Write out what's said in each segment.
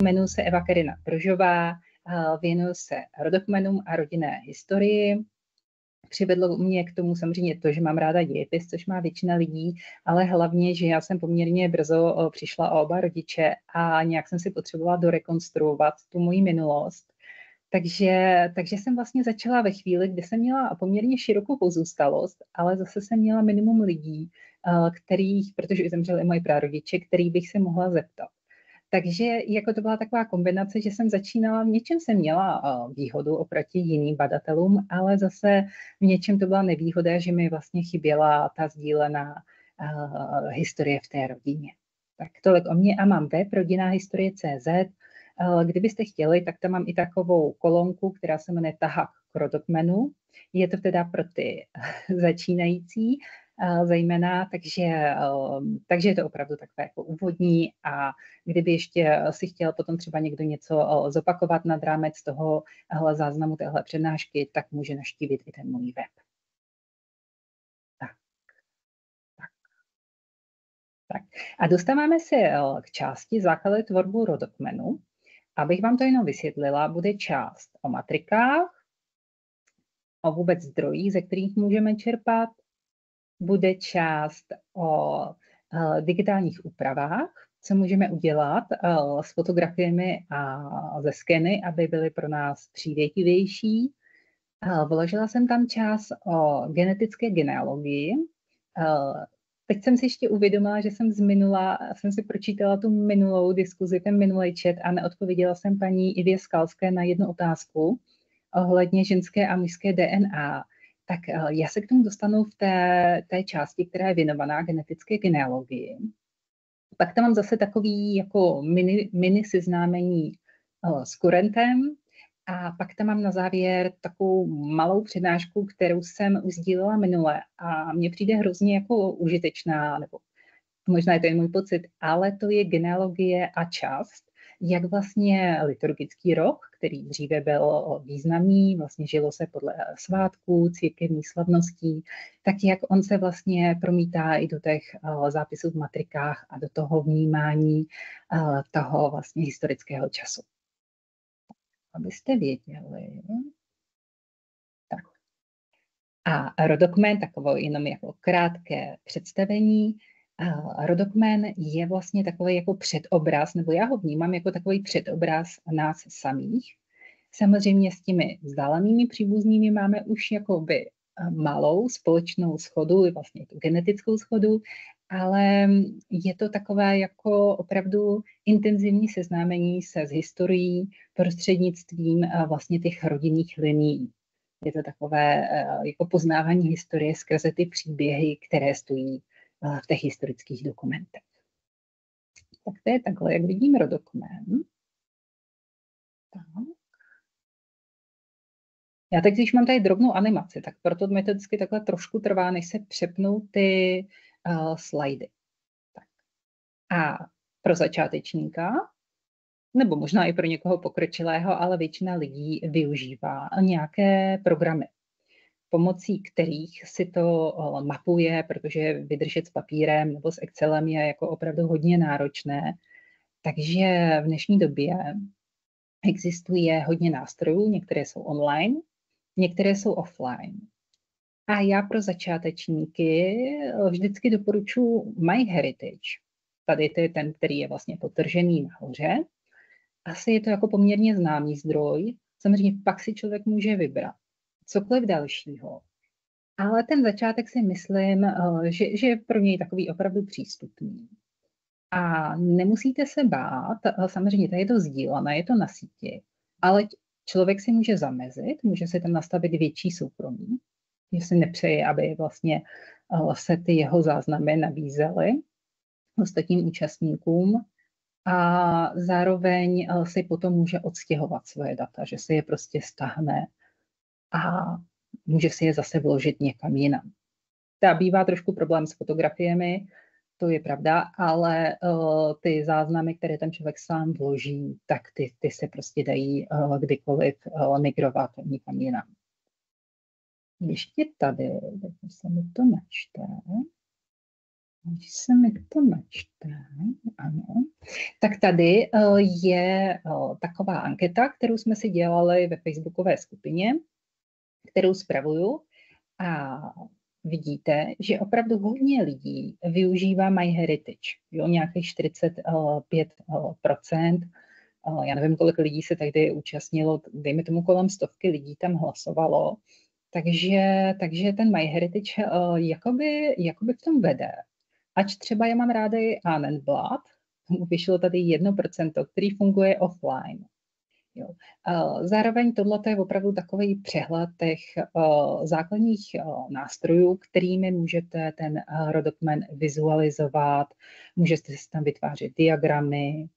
Jmenuji se Eva Karina Brožová, věnuju se rodokmenům a rodinné historii. Přivedlo mě k tomu samozřejmě to, že mám ráda dějepis, což má většina lidí, ale hlavně, že já jsem poměrně brzo přišla o oba rodiče a nějak jsem si potřebovala dorekonstruovat tu moji minulost. Takže jsem vlastně začala ve chvíli, kdy jsem měla poměrně širokou pozůstalost, ale zase jsem měla minimum lidí, kterých, protože zemřeli moji prarodiče, kterých bych se mohla zeptat. Takže jako to byla taková kombinace, že jsem začínala, v něčem jsem měla výhodu oproti jiným badatelům, ale zase v něčem to byla nevýhoda, že mi vlastně chyběla ta sdílená historie v té rodině. Tak tolik o mě a mám web rodinnáhistorie.cz. Kdybyste chtěli, tak tam mám i takovou kolonku, která se jmenuje Tahák k rodokmenu. Je to teda pro ty začínající, zejména, takže je to opravdu takové jako úvodní a kdyby ještě si chtěl potom třeba někdo něco zopakovat nad rámec toho záznamu téhle přednášky, tak může navštívit i ten můj web. Tak. A dostáváme se k části základy tvorbu rodokmenu. Abych vám to jenom vysvětlila, bude část o matrikách, o vůbec zdrojích, ze kterých můžeme čerpat, bude část o digitálních úpravách, co můžeme udělat s fotografiemi a ze skeny, aby byly pro nás přívětivější. Vložila jsem tam část o genetické genealogii. Teď jsem si ještě uvědomila, že jsem si pročítala tu minulou diskuzi, ten minulý chat a neodpověděla jsem paní Ivě Skalské na jednu otázku ohledně ženské a mužské DNA. Tak já se k tomu dostanu v té části, která je věnovaná genetické genealogii. Pak tam mám zase takový jako mini seznámení s kurentem a pak tam mám na závěr takovou malou přednášku, kterou jsem už sdílela minule a mně přijde hrozně jako užitečná, nebo možná je to i můj pocit, ale to je genealogie a část, jak vlastně liturgický rok, který dříve byl významný, vlastně žilo se podle svátků, církevních slavností, tak jak on se vlastně promítá i do těch zápisů v matrikách a do toho vnímání toho vlastně historického času. Abyste věděli. Tak. A rodokmen, takové jenom jako krátké představení. Rodokmen je vlastně takový jako předobraz, nebo já ho vnímám jako takový předobraz nás samých. Samozřejmě s těmi vzdálenými příbuznými máme už jakoby malou společnou shodu, vlastně tu genetickou shodu, ale je to takové jako opravdu intenzivní seznámení se s historií prostřednictvím vlastně těch rodinných linií. Je to takové jako poznávání historie skrze ty příběhy, které stojí v těch historických dokumentech. Tak to je takhle, jak vidím rodokmen. Tak. Já teď, když mám tady drobnou animaci, tak proto mi to vždycky takhle trošku trvá, než se přepnou ty slajdy. Tak. A pro začátečníka, nebo možná i pro někoho pokročilého, ale většina lidí využívá nějaké programy, pomocí kterých si to mapuje, protože vydržet s papírem nebo s Excelem je jako opravdu hodně náročné. Takže v dnešní době existuje hodně nástrojů, některé jsou online, některé jsou offline. A já pro začátečníky vždycky doporučuji MyHeritage. Tady to je ten, který je vlastně podtržený nahoře. Asi je to jako poměrně známý zdroj. Samozřejmě pak si člověk může vybrat cokoliv dalšího. Ale ten začátek si myslím, že je pro něj takový opravdu přístupný. A nemusíte se bát, samozřejmě tady je to sdílené, je to na síti, ale člověk si může zamezit, může si tam nastavit větší soukromí, že si nepřeje, aby vlastně se ty jeho záznamy nabízely ostatním účastníkům a zároveň si potom může odstěhovat svoje data, že si je prostě stáhne a může si je zase vložit někam jinam. Ta bývá trošku problém s fotografiemi, to je pravda, ale ty záznamy, které ten člověk sám vloží, tak ty se prostě dají kdykoliv migrovat někam jinam. Ještě tady, se mi to načte. Když se mi to načte, ano. Tak tady je taková anketa, kterou jsme si dělali ve facebookové skupině, kterou spravuju. A vidíte, že opravdu hodně lidí využívá MyHeritage. Jo, nějakých 45%. Já nevím, kolik lidí se tady účastnilo, dejme tomu kolem 100 lidí tam hlasovalo. Takže ten MyHeritage jakoby v tom vede. Ač třeba já mám ráda i Ahnenblad, vyšlo tady 1%, který funguje offline. Jo. Zároveň tohle je opravdu takový přehled těch základních nástrojů, kterými můžete ten rodokmen vizualizovat, můžete si tam vytvářet diagramy,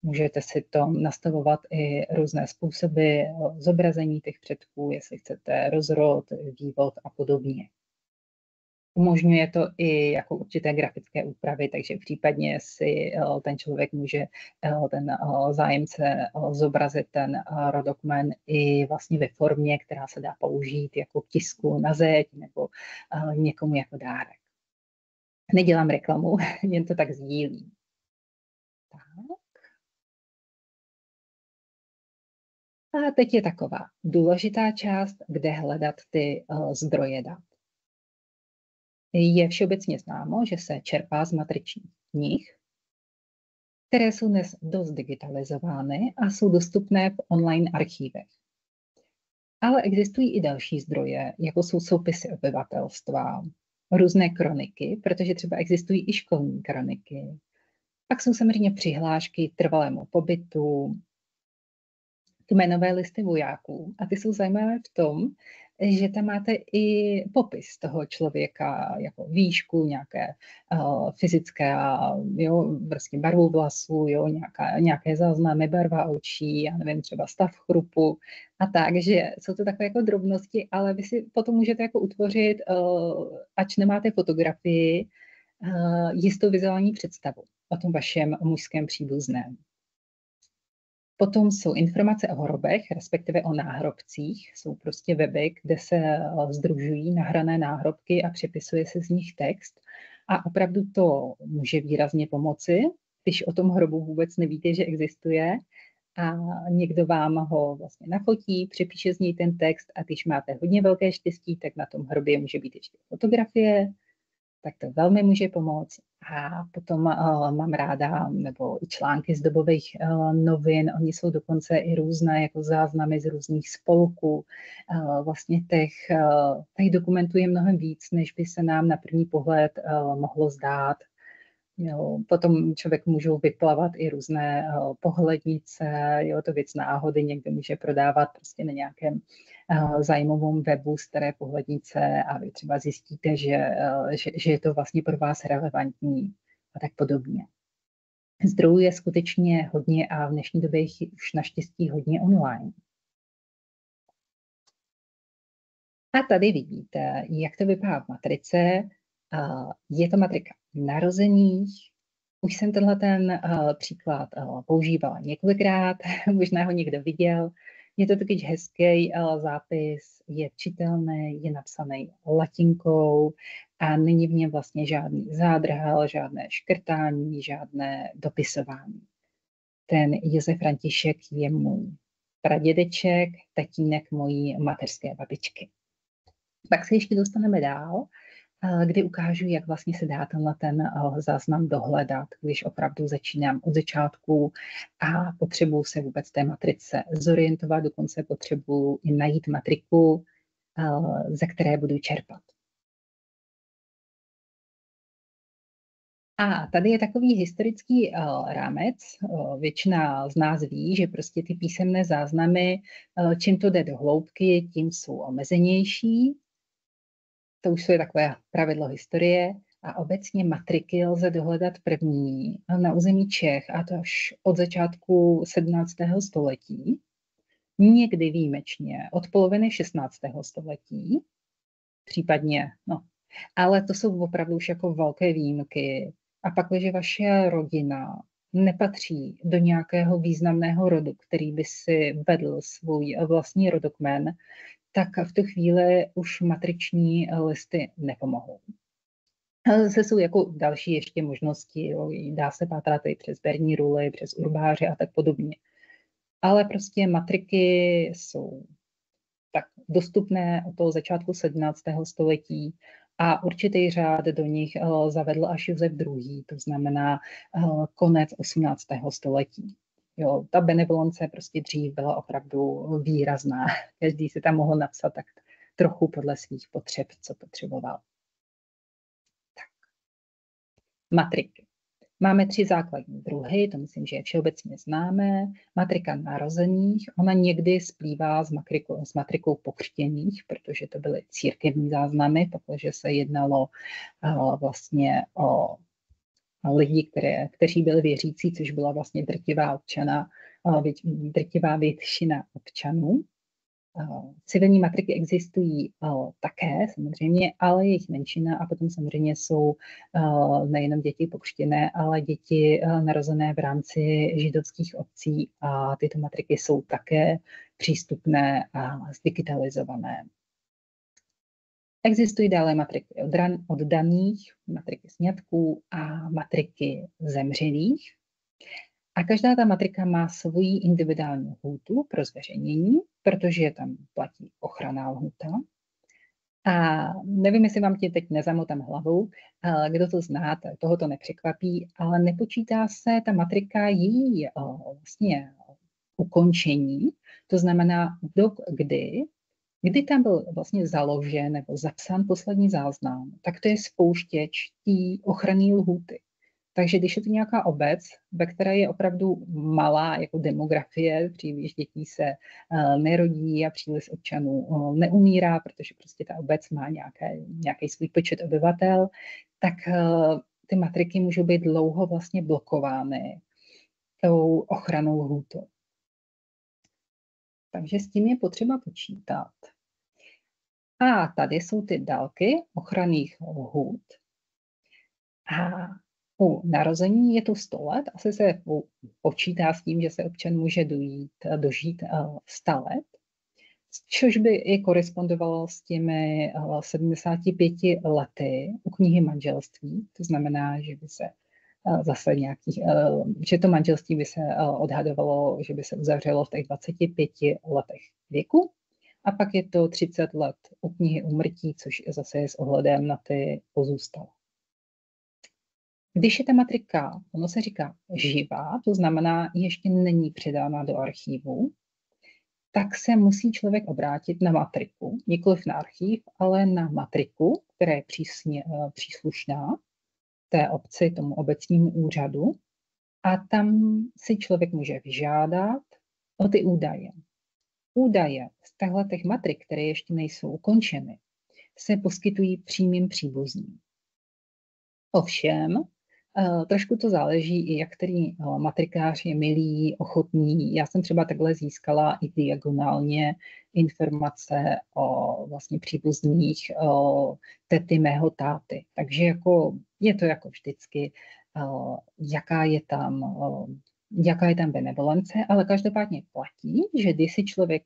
můžete si to nastavovat i různé způsoby zobrazení těch předků, jestli chcete rozrod, vývod a podobně. Umožňuje to i jako určité grafické úpravy, takže případně si ten člověk může, ten zájemce, zobrazit ten rodokmen i vlastně ve formě, která se dá použít jako k tisku na zeď nebo někomu jako dárek. Nedělám reklamu, jen to tak sdílím. Tak. A teď je taková důležitá část, kde hledat ty zdroje dat. Je všeobecně známo, že se čerpá z matričních knih, které jsou dnes dost digitalizovány a jsou dostupné v online archívech. Ale existují i další zdroje, jako jsou soupisy obyvatelstva, různé kroniky, protože třeba existují i školní kroniky. Pak jsou samozřejmě přihlášky trvalému pobytu, kmenové listy vojáků. A ty jsou zajímavé v tom, že tam máte i popis toho člověka, jako výšku, nějaké fyzické, jo, vlastně barvu vlasů, jo, nějaké záznamy, barva očí, já nevím, třeba stav chrupu a tak, že jsou to takové jako drobnosti, ale vy si potom můžete jako utvořit, ač nemáte fotografii, jistou vizuální představu o tom vašem mužském příbuzném. Potom jsou informace o hrobech, respektive o náhrobcích. Jsou prostě weby, kde se sdružují nahrané náhrobky a přepisuje se z nich text. A opravdu to může výrazně pomoci, když o tom hrobu vůbec nevíte, že existuje. A někdo vám ho vlastně nafotí, přepíše z něj ten text a když máte hodně velké štěstí, tak na tom hrobě může být ještě fotografie, tak to velmi může pomoct. A potom mám ráda, nebo i články z dobových novin, oni jsou dokonce i různé jako záznamy z různých spolků. Vlastně těch dokumentů je mnohem víc, než by se nám na první pohled mohlo zdát. Jo, potom člověk můžou vyplavat i různé pohlednice, jo, to věc náhody, někdo může prodávat prostě na nějakém zájmovém webu staré pohlednice a vy třeba zjistíte, že je to vlastně pro vás relevantní a tak podobně. Zdrojů je skutečně hodně a v dnešní době jich už naštěstí hodně online. A tady vidíte, jak to vypadá v matrice. Je to matrika narozených. Už jsem tenhle příklad používala několikrát, možná ho někdo viděl. Je to totiž hezký zápis, je čitelný, je napsaný latinkou a není v něm vlastně žádný zádrhel, žádné škrtání, žádné dopisování. Ten Josef František je můj pradědeček, tatínek mojí mateřské babičky. Pak se ještě dostaneme dál, kdy ukážu, jak vlastně se dá ten záznam dohledat, když opravdu začínám od začátku a potřebuji se vůbec té matrice zorientovat, dokonce potřebuji i najít matriku, ze které budu čerpat. A tady je takový historický rámec. Většina z nás ví, že prostě ty písemné záznamy, čím to jde do hloubky, tím jsou omezenější. To už je takové pravidlo historie a obecně matriky lze dohledat první na území Čech, a to až od začátku 17. století, někdy výjimečně od poloviny 16. století, případně, ale to jsou opravdu už jako velké výjimky. A pak, když vaše rodina nepatří do nějakého významného rodu, který by si vedl svůj vlastní rodokmen, tak v tu chvíli už matriční listy nepomohou. Ale zase jsou jako další ještě možnosti, jo. Dá se pátrat i přes berní ruly, přes urbáře a tak podobně. Ale prostě matriky jsou tak dostupné od toho začátku 17. století a určitý řád do nich zavedl až Josef II., to znamená konec 18. století. Jo, ta benevolence prostě dřív byla opravdu výrazná. Každý si tam mohl napsat tak trochu podle svých potřeb, co potřeboval. Tak. Matriky. Máme 3 základní druhy, to myslím, že je všeobecně známé. Matrika narozených, ona někdy splývá s matrikou pokřtěných, protože to byly církevní záznamy, protože se jednalo vlastně o lidi, kteří byli věřící, což byla vlastně drtivá většina občanů. Civilní matriky existují také samozřejmě, ale jejich menšina a potom samozřejmě jsou nejenom děti pokřtěné, ale děti narozené v rámci židovských obcí a tyto matriky jsou také přístupné a zdigitalizované. Existují dále matriky oddaných, matriky sňatků a matriky zemřelých. A každá ta matrika má svoji individuální lhůtu pro zveřejnění, protože tam platí ochranná lhůta. A nevím, jestli vám tě teď nezamotám hlavou, kdo to zná, toho to nepřekvapí, ale nepočítá se ta matrika její vlastně ukončení, to znamená kdy tam byl vlastně založen nebo zapsán poslední záznam, tak to je spouštěč té ochranné lhůty. Takže když je to nějaká obec, ve které je opravdu malá jako demografie, příliš dětí se nerodí a příliš občanů neumírá, protože prostě ta obec má nějaký svůj počet obyvatel, tak ty matriky můžou být dlouho vlastně blokovány tou ochrannou lhůtou. Takže s tím je potřeba počítat. A tady jsou ty délky ochranných lhůt. A u narození je to 100 let, asi se počítá s tím, že se občan může dožít 100 let, což by i korespondovalo s těmi 75 lety u knihy manželství, to znamená, že by se zase že to manželství by se odhadovalo, že by se uzavřelo v těch 25 letech věku, a pak je to 30 let u knihy úmrtí, což zase je s ohledem na ty pozůstalé. Když je ta matrika, ono se říká živá, to znamená, ještě není předána do archivu, tak se musí člověk obrátit na matriku, nikoliv na archiv, ale na matriku, která je příslušná té obci, tomu obecnímu úřadu, a tam si člověk může vyžádat o ty údaje. Údaje z těch matrik, které ještě nejsou ukončeny, se poskytují přímým příbuzným. Ovšem, trošku to záleží i jak který matrikář je milý, ochotný. Já jsem třeba takhle získala i diagonálně informace o vlastně příbuzných tety mého táty. Takže je to jako vždycky, jaká je tam benevolence, ale každopádně platí, že když si člověk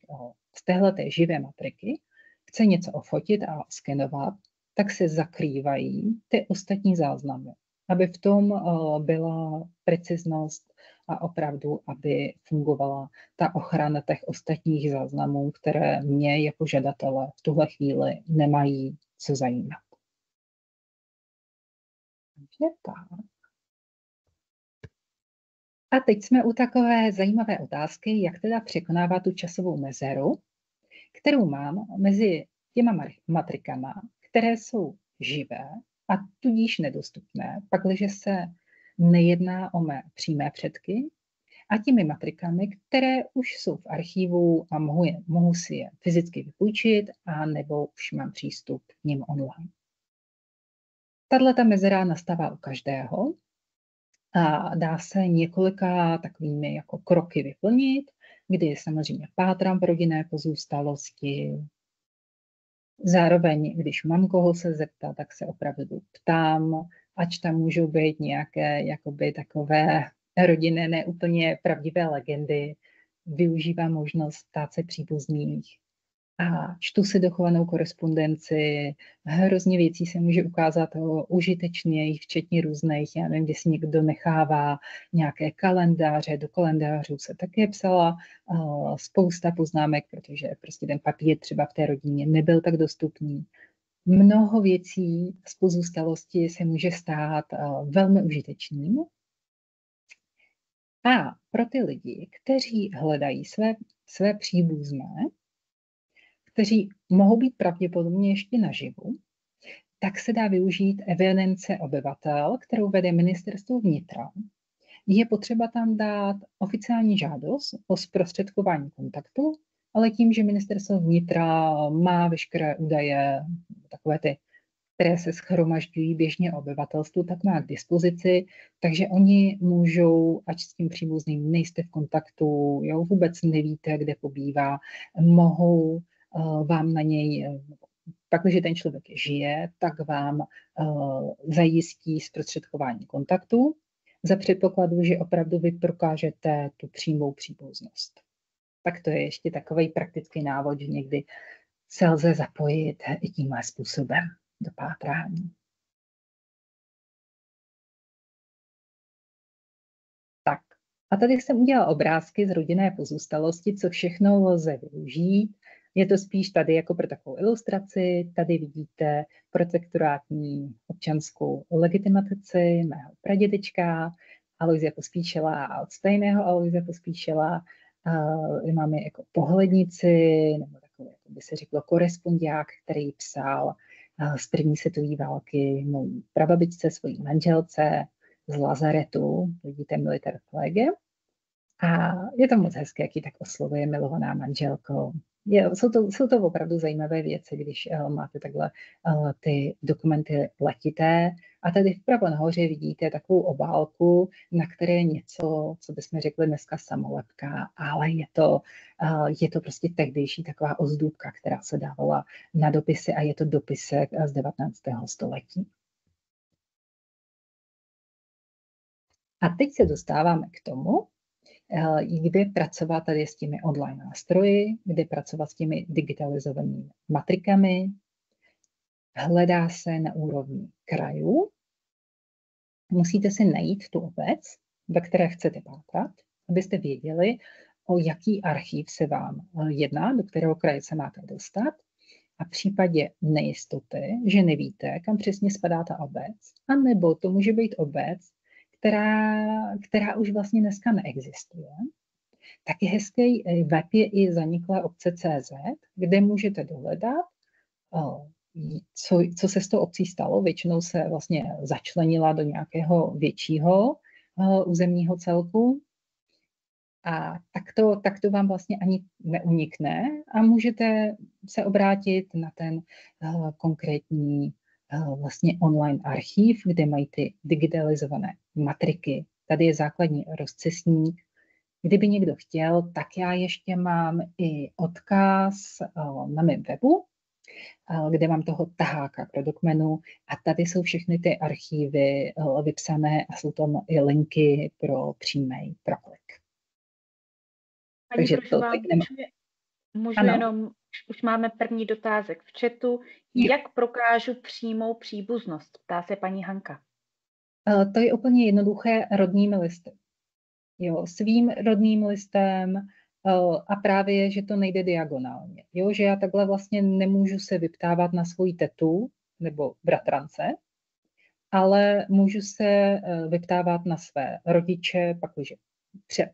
z téhleté živé matriky chce něco ofotit a skenovat, tak se zakrývají ty ostatní záznamy, aby v tom byla preciznost a opravdu, aby fungovala ta ochrana těch ostatních záznamů, které mě jako žadatele v tuhle chvíli nemají co zajímat. Takže tak. A teď jsme u takové zajímavé otázky, jak teda překonávat tu časovou mezeru, kterou mám mezi těma matrikama, které jsou živé a tudíž nedostupné, pakliže se nejedná o mé přímé předky, a těmi matrikami, které už jsou v archivu a mohu si je fyzicky vypůjčit, a nebo už mám přístup k nim online. Tato mezera nastává u každého a dá se několika takovými jako kroky vyplnit, kdy samozřejmě pátrám v rodinné pozůstalosti. Zároveň, když mám koho se zeptat, tak se opravdu ptám, ač tam můžou být nějaké jakoby takové rodinné, neúplně pravdivé legendy. Využívám možnost ptát se příbuzných. a čtu si dochovanou korespondenci, hrozně věcí se může ukázat užitečných, včetně různých, já nevím, kde si někdo nechává nějaké kalendáře, do kalendářů se také psala spousta poznámek, protože prostě ten papír třeba v té rodině nebyl tak dostupný. Mnoho věcí z pozůstalosti se může stát velmi užitečným. A pro ty lidi, kteří hledají své příbuzné, kteří mohou být pravděpodobně ještě naživu, tak se dá využít evidence obyvatel, kterou vede Ministerstvo vnitra. Je potřeba tam dát oficiální žádost o zprostředkování kontaktu, ale tím, že Ministerstvo vnitra má veškeré údaje, takové ty, které se shromažďují běžně obyvatelstvu, tak má k dispozici, takže oni můžou, ať s tím příbuzným nejste v kontaktu, jo, vůbec nevíte, kde pobývá, mohou vám na něj, pak, když ten člověk žije, tak vám zajistí zprostředkování kontaktu za předpokladu, že opravdu vy prokážete tu přímou příbuznost. Tak to je ještě takový praktický návod, že někdy se lze zapojit i tímhle způsobem do pátrání. Tak, a tady jsem udělala obrázky z rodinné pozůstalosti, co všechno lze využít. Je to spíš tady jako pro takovou ilustraci. Tady vidíte protektorátní občanskou legitimaci mého pradědečka Alojze Pospíšila a od stejného Alojze Pospíšila máme jako pohlednici, nebo takový, jako by se řeklo, korespondiák, který psal z první světové války mojí prababičce, svojí manželce z lazaretu, vidíte Military Flag. A je to moc hezké, jak ji tak oslovuje milovaná manželko. Jsou to opravdu zajímavé věci, když máte takhle ty dokumenty letité. A tady vpravo nahoře vidíte takovou obálku, na které je něco, co bychom řekli dneska samolepka, ale je to prostě tehdejší taková ozdůbka, která se dávala na dopisy a je to dopisek z 19. století. A teď se dostáváme k tomu, kde pracovat tady s těmi online nástroji, kde pracovat s těmi digitalizovanými matrikami. Hledá se na úrovni krajů. Musíte si najít tu obec, ve které chcete pátrat, abyste věděli, o jaký archiv se vám jedná, do kterého kraje se máte dostat. A v případě nejistoty, že nevíte, kam přesně spadá ta obec, anebo to může být obec, která už vlastně dneska neexistuje, tak je hezký web je i zaniklé obce.cz, kde můžete dohledat, co se s tou obcí stalo. Většinou se vlastně začlenila do nějakého většího územního celku. A tak to vám vlastně ani neunikne a můžete se obrátit na ten konkrétní vlastně online archiv, kde mají ty digitalizované matriky. Tady je základní rozcestník. Kdyby někdo chtěl, tak já ještě mám i odkaz na mém webu, kde mám toho taháka pro dokmenu a tady jsou všechny ty archívy vypsané a jsou tam i linky pro přímý proklik. Paní Brožová, můžu jenom, už máme první dotázek v chatu. Jak prokážu přímou příbuznost? Ptá se paní Hanka. To je úplně jednoduché rodnými listy. Jo, svým rodným listem a právě, že to nejde diagonálně. Jo, že já takhle vlastně nemůžu se vyptávat na svoji tetu nebo bratrance, ale můžu se vyptávat na své rodiče, pakliže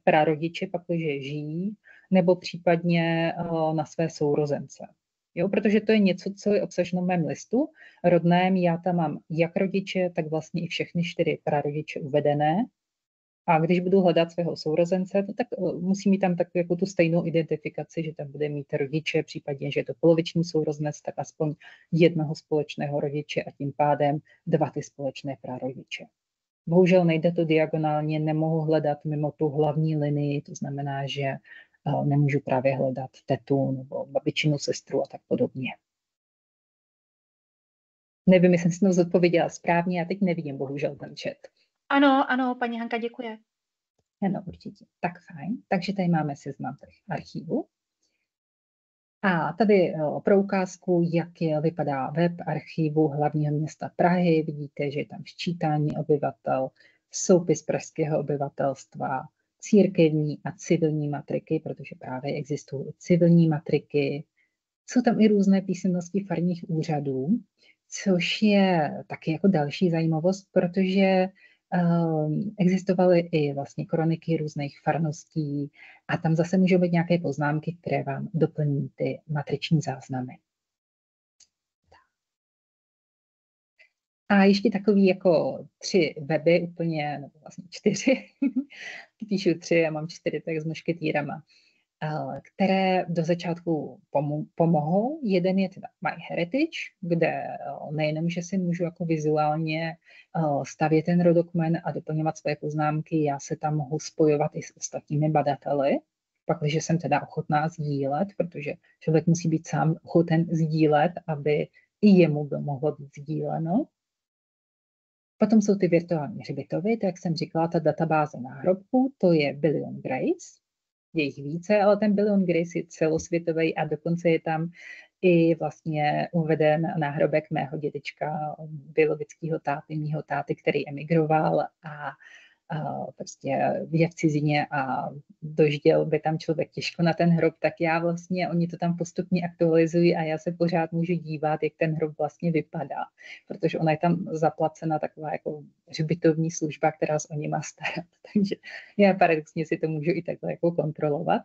prarodiče, pakliže žijí, nebo případně na své sourozence. Jo, protože to je něco, co je obsaženo v mém listu rodném. Já tam mám jak rodiče, tak vlastně i všechny 4 prarodiče uvedené. A když budu hledat svého sourozence, tak musí mít tam takovou jako tu stejnou identifikaci, že tam bude mít rodiče, případně, že je to poloviční sourozenec, tak aspoň jednoho společného rodiče a tím pádem 2 ty společné prarodiče. Bohužel nejde to diagonálně, nemohu hledat mimo tu hlavní linii, to znamená, že nemůžu právě hledat tetu nebo babičinu, sestru a tak podobně. Nevím, jestli jsem si to zodpověděla správně, já teď nevidím bohužel ten chat. Ano, paní Hanka, děkuje. Ano, určitě. Tak fajn. Takže tady máme seznam těch archívů. A tady pro ukázku, vypadá web archivu hlavního města Prahy. Vidíte, že je tam sčítání obyvatel, soupis pražského obyvatelstva, církevní a civilní matriky, protože právě existují civilní matriky. Jsou tam i různé písemnosti farních úřadů, což je taky jako další zajímavost, protože existovaly i vlastně kroniky různých farností a tam zase můžou být nějaké poznámky, které vám doplní ty matriční záznamy. A ještě takový jako 3 weby úplně, nebo vlastně 4, píšu 3, já mám 4 tak s mušketýrama, které do začátku pomohou. Jeden je teda MyHeritage, kde nejenom, že si můžu jako vizuálně stavět ten rodokmen a doplňovat své poznámky, já se tam mohu spojovat i s ostatními badateli, pakliže jsem teda ochotná sdílet, protože člověk musí být sám ochoten sdílet, aby i jemu by mohlo být sdíleno. Potom jsou ty virtuální hřbitovy, to jak jsem říkala, ta databáze náhrobků, to je Billion Graves, je jich více, ale ten Billion Graves je celosvětový a dokonce je tam i vlastně uveden náhrobek mého dědečka, biologického táty, mýho táty, který emigroval a prostě je v cizině a dožděl by tam člověk těžko na ten hrob, tak já vlastně, oni to tam postupně aktualizují a já se pořád můžu dívat, jak ten hrob vlastně vypadá, protože ona je tam zaplacena taková jako hřbitovní služba, která se o ně má starat, takže já paradoxně si to můžu i takhle jako kontrolovat.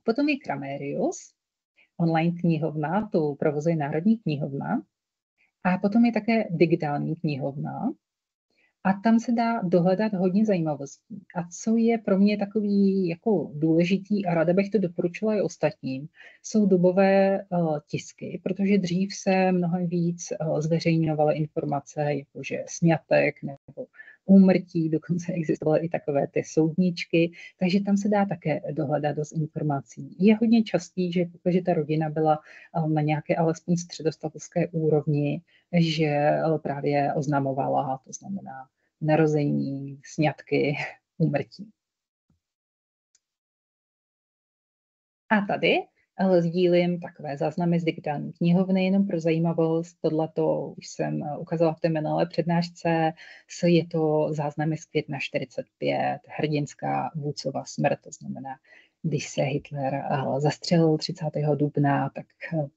Potom je Kramerius, online knihovna, tu provozuje Národní knihovna, a potom je také digitální knihovna, a tam se dá dohledat hodně zajímavostí. A co je pro mě takový jako důležitý, a ráda bych to doporučila i ostatním, jsou dobové tisky, protože dřív se mnohem víc zveřejňovaly informace, jakože sňatek nebo úmrtí, dokonce existovaly i takové ty soudničky, takže tam se dá také dohledat dost informací. Je hodně častý, že protože ta rodina byla na nějaké alespoň středostavovské úrovni, že právě oznamovala, to znamená narození, sňatky, úmrtí. A tady sdílím takové záznamy z digitální knihovny, jenom pro zajímavost. Tohleto už jsem ukázala v té minulé přednášce. Je to záznamy z května 45, hrdinská Vůcova smrt, to znamená, když se Hitler zastřelil 30. dubna, tak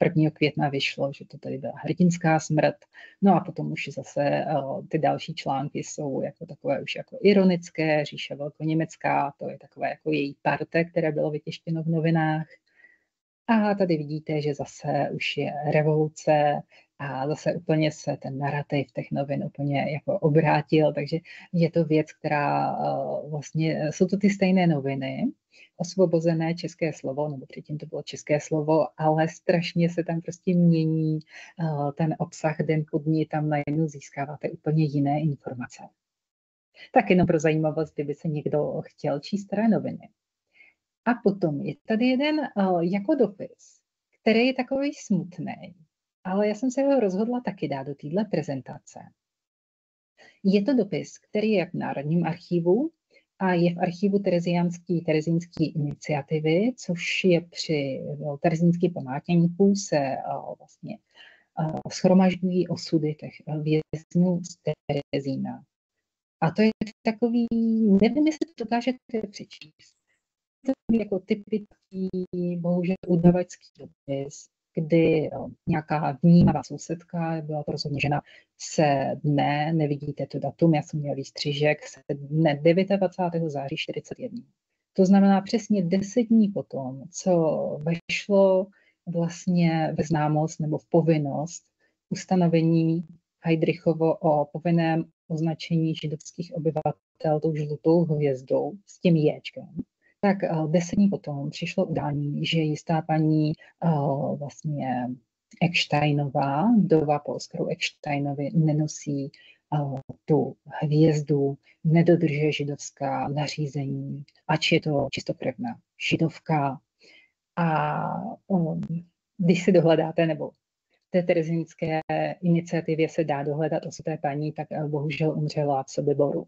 1. května vyšlo, že to tady byla hrdinská smrt. No a potom už zase ty další články jsou jako takové už jako ironické, říše velkoněmecká, to je takové jako její parte, které bylo vytištěno v novinách. A tady vidíte, že zase už je revoluce a zase úplně se ten narrativ těch novin úplně jako obrátil, takže je to věc, která vlastně, jsou to ty stejné noviny, osvobozené české slovo, nebo předtím to bylo české slovo, ale strašně se tam prostě mění ten obsah den po dní, tam najednou získáváte úplně jiné informace. Tak jenom pro zajímavost, kdyby se někdo chtěl číst staré noviny. A potom je tady jeden jako dopis, který je takový smutný, ale já jsem se ho rozhodla taky dát do téhle prezentace. Je to dopis, který je v Národním archivu a je v archivu Terezínské iniciativy, což je při terezínský památníků se vlastně shromažďují osudy těch vězňů z Terezína. A to je takový, nevím, jestli to dokážete přečíst. To jako typický, bohužel udavačský dopis, kdy nějaká vnímavá sousedka, byla to rozhodně žena, se dne, nevidíte to datum, já jsem měla výstřižek, se dne 29. září 41. To znamená přesně 10 dní potom, co vešlo vlastně ve známost nebo v povinnost ustanovení Heydrichovo o povinném označení židovských obyvatel tou žlutou hvězdou s tím jéčkem. Tak 10 dní potom přišlo udání, že jistá paní vlastně Ecksteinová, vdova po Oskaru Ecksteinovi, nenosí tu hvězdu, nedodržuje židovská nařízení, ač je to čistokrevná židovka. A když si dohledáte, nebo v té terezínské iniciativě se dá dohledat osud té paní, tak bohužel umřela v Sobiboru.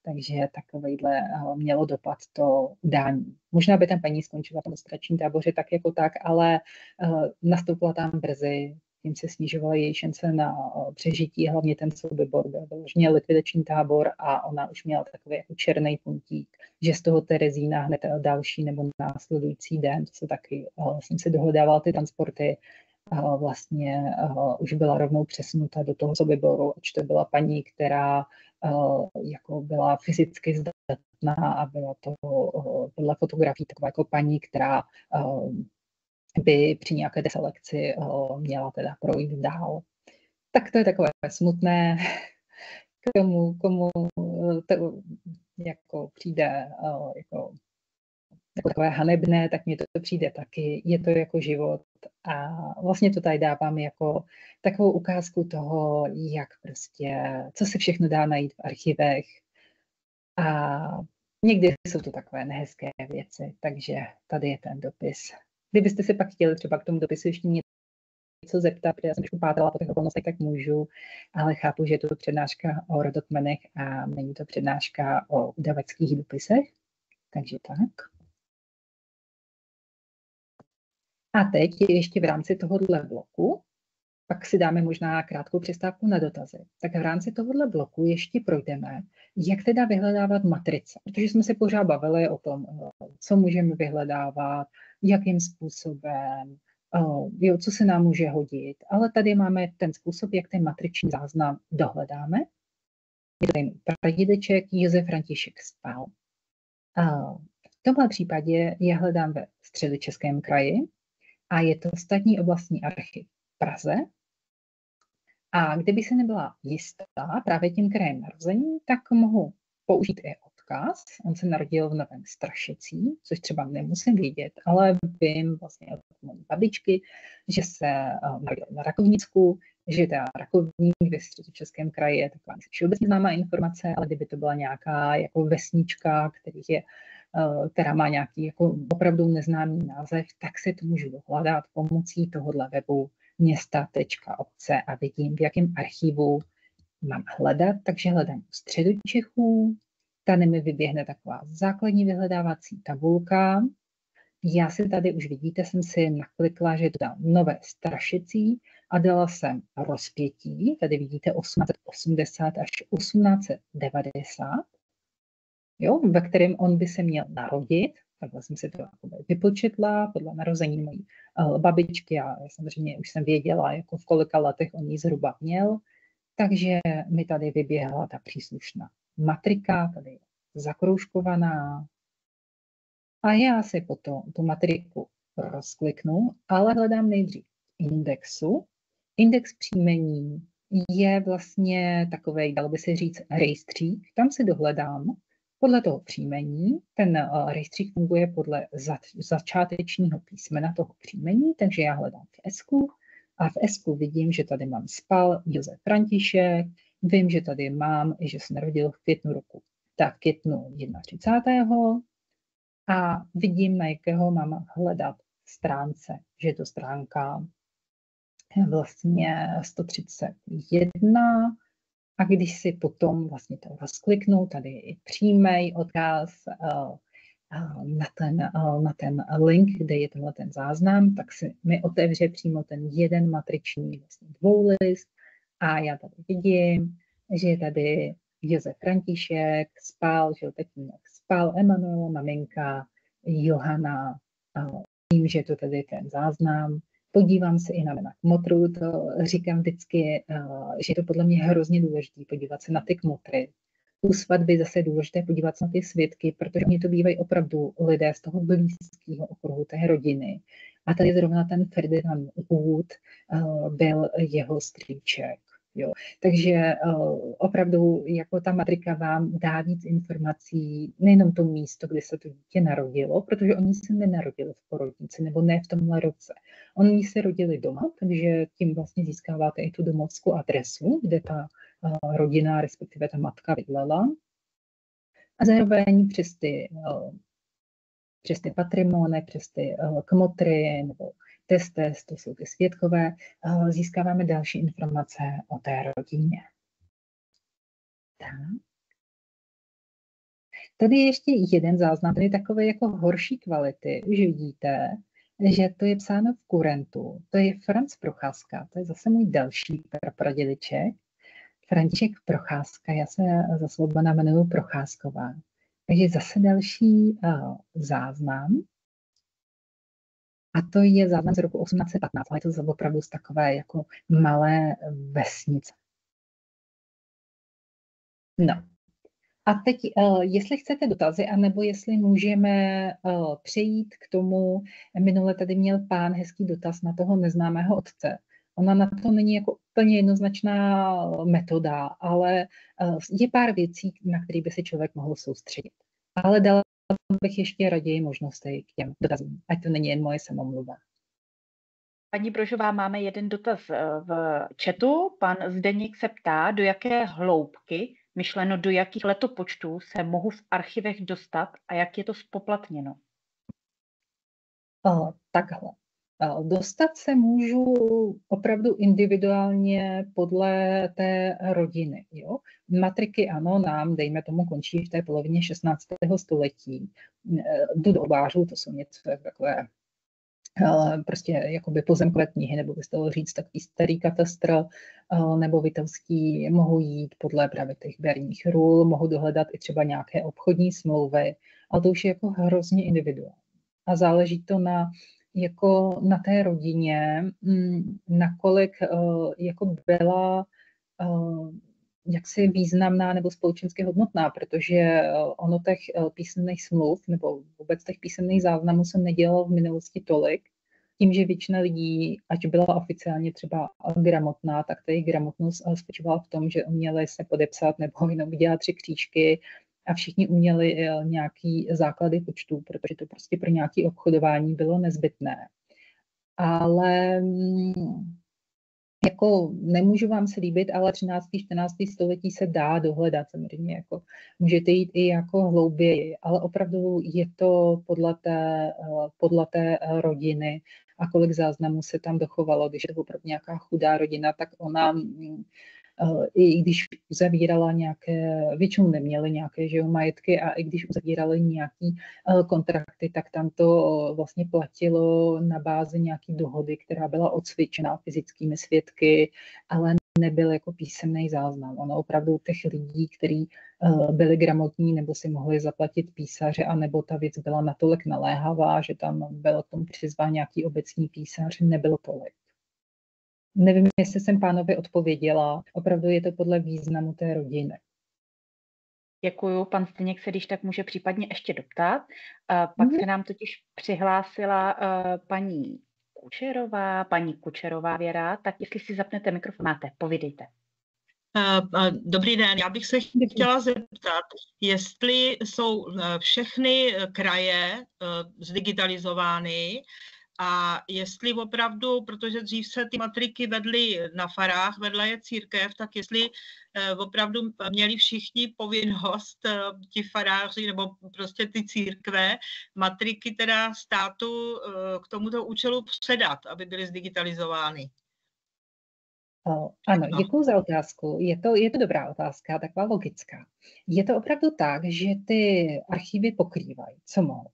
takže takovejhle mělo dopad to udání. Možná by tam paní skončila v tom lustračním táboře tak jako tak, ale nastoupila tam brzy, tím se snižovala její šance na přežití, hlavně ten soubor byl vyloženě likvidační tábor a ona už měla takový jako černý puntík, že z toho Terezína hned další nebo následující den, to se taky, jsem si dohledával ty transporty, vlastně už byla rovnou přesunuta do toho souběboru, ač to byla paní, která jako byla fyzicky zdatná a byla to podle fotografií taková jako paní, která by při nějaké deselekci měla teda projít dál. Tak to je takové smutné, komu to jako přijde jako takové hanebné, tak mně to přijde taky, je to jako život a vlastně to tady dávám jako takovou ukázku toho, jak prostě, co se všechno dá najít v archivech a někdy jsou to takové nehezké věci, takže tady je ten dopis. Kdybyste se pak chtěli třeba k tomu dopisu ještě něco zeptat, protože já jsem trošku pátrala po těch okolnostech, tak můžu, ale chápu, že je to přednáška o rodokmenech a není to přednáška o udavačských dopisech, takže tak. A teď ještě v rámci tohohle bloku, pak si dáme možná krátkou přestávku na dotazy. Tak v rámci tohohle bloku ještě projdeme, jak teda vyhledávat matrice. Protože jsme se pořád bavili o tom, co můžeme vyhledávat, jakým způsobem, jo, co se nám může hodit. Ale tady máme ten způsob, jak ten matriční záznam dohledáme. Je to ten pradědeček Josef František Spal. V tomhle případě je hledám ve Středočeském kraji a je to Státní oblastní archiv v Praze. A kdyby se nebyla jistá právě tím krajem narození, tak mohu použít i odkaz. On se narodil v Novém Strašicí, což třeba nemusím vědět, ale vím vlastně od mojí babičky, že se narodil na Rakovnicku, že ta Rakovník ve Středočeském kraji je taková všeobecně známá informace, ale kdyby to byla nějaká jako vesnička, která má nějaký jako opravdu neznámý název, tak se to můžu dohledat pomocí tohohle webu města.obce a vidím, v jakém archivu mám hledat, takže hledám Středu Čechů, tady mi vyběhne taková základní vyhledávací tabulka. Já si tady už vidíte, jsem si naklikla, že to dám Nové Strašicí a dala jsem rozpětí, tady vidíte 1880 až 1890, jo, ve kterém on by se měl narodit. Takhle jsem si to vypočetla podle narození mojí babičky a samozřejmě už jsem věděla, jako v kolika letech on ji zhruba měl. Takže mi tady vyběhla ta příslušná matrika, tady je zakroužkovaná. A já si potom tu matriku rozkliknu, ale hledám nejdřív indexu. Index příjmení je vlastně takovej, dalo by se říct, rejstřík. Tam si dohledám podle toho příjmení. Ten rejstřík funguje podle začátečního písmena toho příjmení, takže já hledám v S-ku a v S-ku vidím, že tady mám Spal Josef František, vím, že tady mám, že se narodil v květnu roku, tak květnu 31. A vidím, na jakého mám hledat stránce, že je to stránka vlastně 131. A když si potom vlastně to rozkliknu, tady je přímý odkaz na ten link, kde je tenhle ten záznam, tak si mi otevře přímo ten jeden matriční vlastně dvoulist a já tady vidím, že je tady Josef František, Spal, že tatínek Spal, Emanuela, maminka, Johana, vím, že to tady je ten záznam. Podívám se i na kmotru, to říkám vždycky, že je to podle mě hrozně důležité podívat se na ty kmotry. U svatby zase je důležité podívat se na ty svědky, protože oni to bývají opravdu lidé z toho blízkého okruhu té rodiny. A tady zrovna ten Ferdinand Wood byl jeho strýček. Jo. Takže opravdu jako ta matrika vám dá víc informací, nejenom to místo, kde se to dítě narodilo, protože oni se nenarodili v porodnici, nebo ne v tomhle roce. Oni se rodili doma, takže tím vlastně získáváte i tu domovskou adresu, kde ta rodina, respektive ta matka bydlela. A zároveň přes ty patrimony, přes ty kmotry nebo testes, to jsou ty svědkové, získáváme další informace o té rodině. Tak. Tady je ještě jeden záznam, tady takové jako horší kvality. Už vidíte, že to je psáno v kurentu. To je Franz Procházka, to je zase můj další pradědeček. František Procházka, já se za Svobodna jmenuji Procházková. Takže zase další záznam. A to je záznam z roku 1815, ale je to opravdu z takové jako malé vesnice. No. A teď, jestli chcete dotazy, anebo jestli můžeme přejít k tomu, minule tady měl pán hezký dotaz na toho neznámého otce. Ona na to není jako úplně jednoznačná metoda, ale je pár věcí, na které by se člověk mohl soustředit. Ale dala bych ještě raději možnosti k těm dotazům, ať to není jen moje samomluva. Paní Brožová, máme jeden dotaz v chatu. Pan Zdeněk se ptá, do jaké hloubky, myšleno do jakých letopočtů se mohu v archivech dostat a jak je to spoplatněno? Takhle. Dostat se můžu opravdu individuálně podle té rodiny. Jo? Matriky ano, nám, dejme tomu, končí v té polovině 16. století. Do dobářů, to jsou něco takové prostě jakoby pozemkové knihy, nebo byste dalo říct takový starý katastr, nebo Vitelský, mohou jít podle právě těch berních rul, mohou dohledat i třeba nějaké obchodní smlouvy, ale to už je jako hrozně individuální. A záleží to na té rodině, nakolik jako byla jaksi významná nebo společensky hodnotná, protože ono těch písemných smluv nebo vůbec těch písemných záznamů se nedělalo v minulosti tolik, tím, že většina lidí, ať byla oficiálně třeba gramotná, tak ta jejich gramotnost spočívala v tom, že uměli se podepsat nebo jenom dělat 3 křížky a všichni uměli nějaký základy počtů, protože to prostě pro nějaké obchodování bylo nezbytné. Ale jako nemůžu vám se líbit, ale 13. 14. století se dá dohledat samozřejmě, jako můžete jít i jako hlouběji, ale opravdu je to podle té rodiny a kolik záznamů se tam dochovalo. Když je to opravdu nějaká chudá rodina, tak ona i když uzavírala nějaké, většinou neměly nějaké majetky a i když uzavírali nějaký kontrakty, tak tam to vlastně platilo na bázi nějaký dohody, která byla odsvědčená fyzickými svědky, ale nebyl jako písemný záznam. Ono opravdu těch lidí, kteří byli gramotní nebo si mohli zaplatit písaře, anebo ta věc byla natolik naléhavá, že tam byl k tomu přizván nějaký obecní písař, nebylo tolik. Nevím, jestli jsem pánovi odpověděla. Opravdu je to podle významu té rodiny. Děkuju. Pan Zdeněk se když tak může případně ještě doptat. Pak se nám totiž přihlásila paní Kučerová Věra. Tak jestli si zapnete mikrofon, máte, povídejte. Dobrý den, já bych se chtěla zeptat, jestli jsou všechny kraje zdigitalizovány, a jestli opravdu, protože dřív se ty matriky vedly na farách, vedla je církev, tak jestli opravdu měli všichni povinnost, ti faráři nebo prostě ty církve, matriky teda státu k tomuto účelu předat, aby byly zdigitalizovány. Ano, děkuji za otázku. Je to dobrá otázka, taková logická. Je to opravdu tak, že ty archivy pokrývají, co mohou.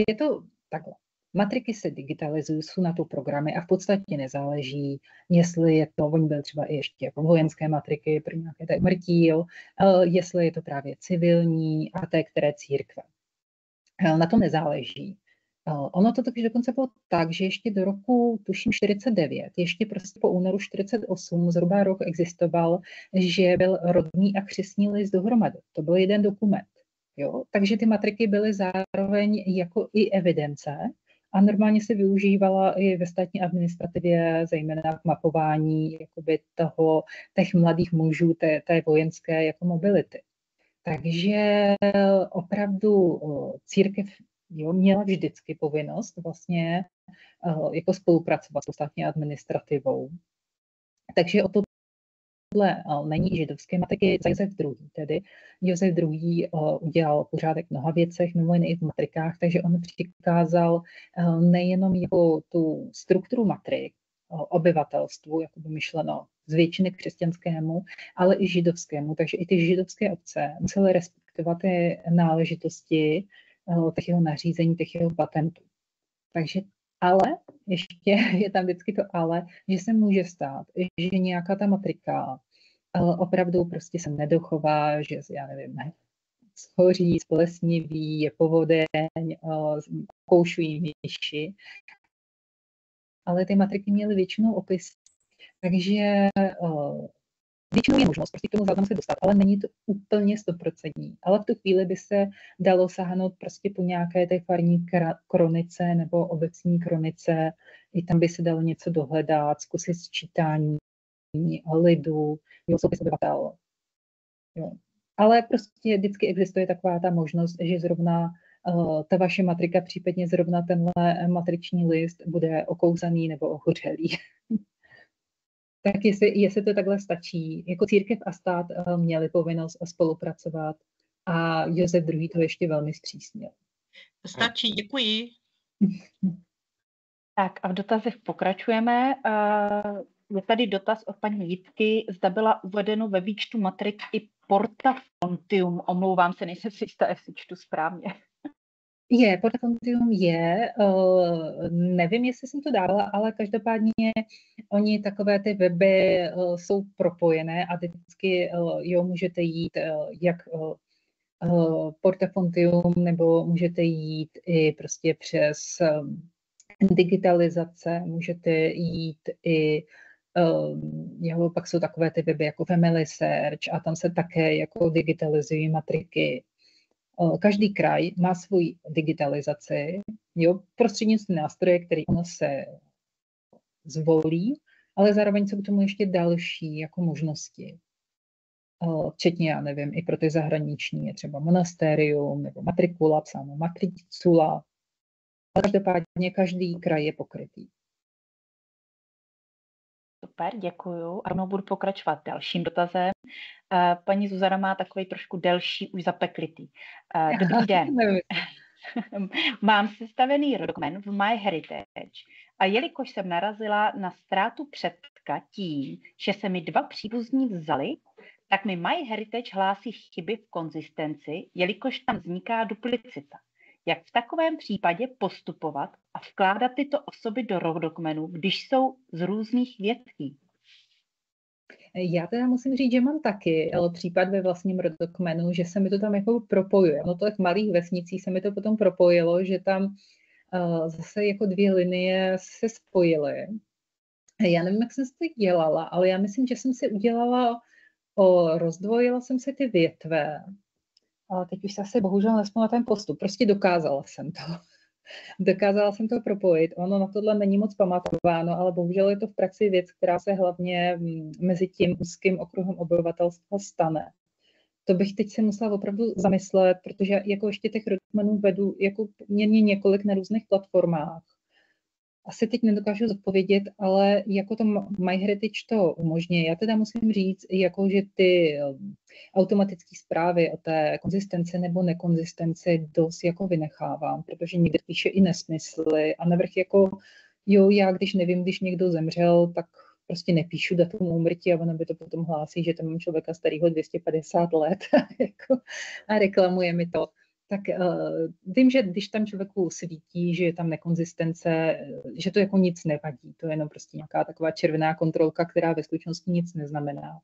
Je to takhle. Matriky se digitalizují, jsou na to programy a v podstatě nezáleží, jestli je to, oni byly třeba i ještě jako vojenské matriky pro nějaké té mrtíl, jestli je to právě civilní a té, které církve. Na to nezáleží. Ono to taky dokonce bylo tak, že ještě do roku, tuším 49, ještě prostě po únoru 48, zhruba rok existoval, že byl rodný a křestní list dohromady. To byl jeden dokument. Jo? Takže ty matriky byly zároveň jako i evidence, a normálně se využívala i ve státní administrativě, zejména k mapování jakoby těch mladých mužů, té vojenské jako mobility. Takže opravdu církev měla vždycky povinnost vlastně jako spolupracovat s státní administrativou. Takže o to není židovské matriky za Josef II. Tedy Josef II. Udělal pořádek v mnoha věcech, mimo jiné i v matrikách, takže on přikázal nejenom jako tu strukturu matrik obyvatelstvu, jako by myšleno z většiny křesťanskému, ale i židovskému. Takže i ty židovské obce musely respektovat respektovat ty náležitosti těch jeho nařízení, těch jeho patentů. Takže ale, ještě je tam vždycky to ale, že se může stát, že nějaká ta matrika opravdu prostě se nedochová, že já nevím, schoří, splesniví, je povodeň, koušují myši. Ale ty matriky měly většinou opis, takže většinou je možnost prostě k tomu záznamu se dostat, ale není to úplně 100%. Ale v tu chvíli by se dalo sáhnout prostě po nějaké té farní kronice nebo obecní kronice, i tam by se dalo něco dohledat, zkusit sčítání lidu, soupis obyvatel. Jo. Ale prostě vždycky existuje taková ta možnost, že zrovna ta vaše matrika, případně zrovna tenhle matriční list bude okouzaný nebo ohořelý. Tak jestli to takhle stačí. Jako církev a stát měli povinnost spolupracovat a Josef II. To ještě velmi zpřísnil. Stačí, děkuji. Tak a v dotazech pokračujeme. Je tady dotaz od paní Jitky, zda byla uvedeno ve výčtu matrik i portafontium. Omlouvám se, nejsem si jistá, jestli čtu správně. Je, portafontium je, nevím, jestli jsem to dávala, ale každopádně oni takové ty weby jsou propojené a vždycky můžete jít jak portafontium, nebo můžete jít i prostě přes digitalizace, můžete jít i pak jsou takové ty weby jako Family Search a tam se také jako digitalizují matriky. Každý kraj má svou digitalizaci, prostřednictvím nástroje, který ono se zvolí, ale zároveň jsou k tomu ještě další jako možnosti. Včetně, já nevím, i pro ty zahraniční je třeba monastérium nebo matrikula, psáno matricula. Každopádně každý kraj je pokrytý. Super, děkuju. A rovnou budu pokračovat dalším dotazem. Paní Zuzana má takový trošku delší, už zapeklitý. Dobrý den. Mám sestavený rodokmen v MyHeritage a jelikož jsem narazila na ztrátu předka tím, že se mi 2 příbuzní vzali, tak mi MyHeritage hlásí chyby v konzistenci, jelikož tam vzniká duplicita. Jak v takovém případě postupovat a vkládat tyto osoby do rodokmenu, když jsou z různých větví? Já teda musím říct, že mám taky případ ve vlastním rodokmenu, že se mi to tam jako propojuje. No to v malých vesnicích se mi to potom propojilo, že tam zase jako 2 linie se spojily. Já nevím, jak jsem si to dělala, ale já myslím, že jsem si udělala, rozdvojila jsem si ty větve. Ale teď už zase bohužel nesmím na ten postup. Prostě dokázala jsem to. Dokázala jsem to propojit. Ono na tohle není moc pamatováno, ale bohužel je to v praxi věc, která se hlavně mezi tím úzkým okruhem obyvatelstva stane. To bych teď se musela opravdu zamyslet, protože jako ještě těch rodokmenů vedu jako poměrně několik na různých platformách. Asi teď nedokážu zodpovědět, ale jako to MyHeritage to umožňuje. Já teda musím říct, jako že ty automatické zprávy o té konzistenci nebo nekonzistenci dost jako vynechávám, protože někdy píše i nesmysly a navrch jako já když nevím, když někdo zemřel, tak prostě nepíšu datum úmrtí a ono by to potom hlásí, že tam mám člověka starého 250 let a reklamuje mi to. Tak vím, že když tam člověku svítí, že je tam nekonzistence, že to jako nic nevadí. To je jenom prostě nějaká taková červená kontrolka, která ve skutečnosti nic neznamená.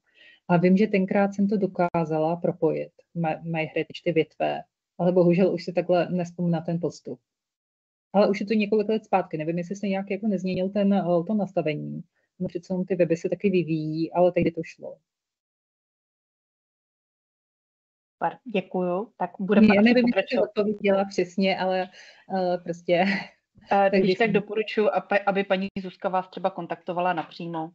A vím, že tenkrát jsem to dokázala propojit, MyHeritage ty větve, ale bohužel už se takhle nespomínám na ten postup. Ale už je to několik let zpátky, nevím, jestli se nějak jako nezměnil to nastavení. No přece ty weby se taky vyvíjí, ale tehdy to šlo. Děkuju. Tak budeme nevím, jestli to odpověděla přesně, ale prostě... Když tak doporučuji, aby paní Zuzka vás třeba kontaktovala napřímo,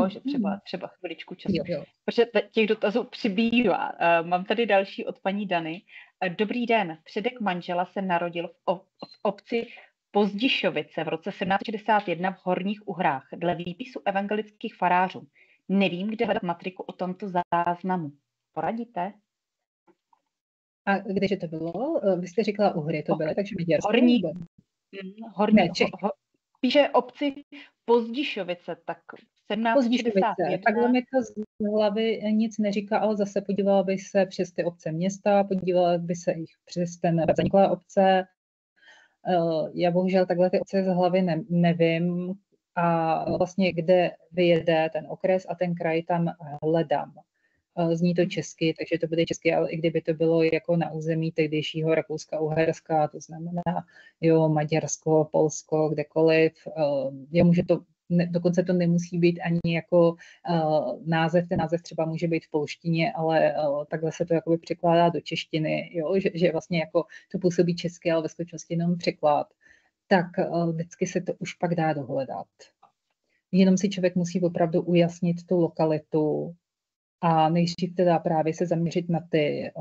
že třeba chviličku času. Jo. Protože těch dotazů přibývá. Mám tady další od paní Dany. Dobrý den, předek manžela se narodil v obci Pozdišovice v roce 1761 v Horních Uhrách, dle výpisu evangelických farářů. Nevím, kde hledat matriku o tomto záznamu. Poradíte? A kdeže to bylo? Vy jste říkala Uhry, to bylo, takže Maďarsko. Píše obci Pozdišovice, tak 1761. Takhle mi to hlavy nic neříká, ale zase podívala by se přes ty obce města, podívala by se jich přes ten zaniklé obce. Já bohužel takhle ty obce z hlavy nevím a vlastně kde vyjede ten okres a ten kraj tam hledám. Zní to česky, takže to bude česky, ale i kdyby to bylo jako na území tehdejšího Rakouska-Uherska, to znamená jo, Maďarsko, Polsko, kdekoliv, může to, dokonce to nemusí být ani jako název, ten název třeba může být v polštině, ale takhle se to jakoby překládá do češtiny, jo, že vlastně jako to působí česky, ale ve skutečnosti jenom překlad, tak vždycky se to už pak dá dohledat. Jenom si člověk musí opravdu ujasnit tu lokalitu, a nejdřív teda právě se zaměřit na ty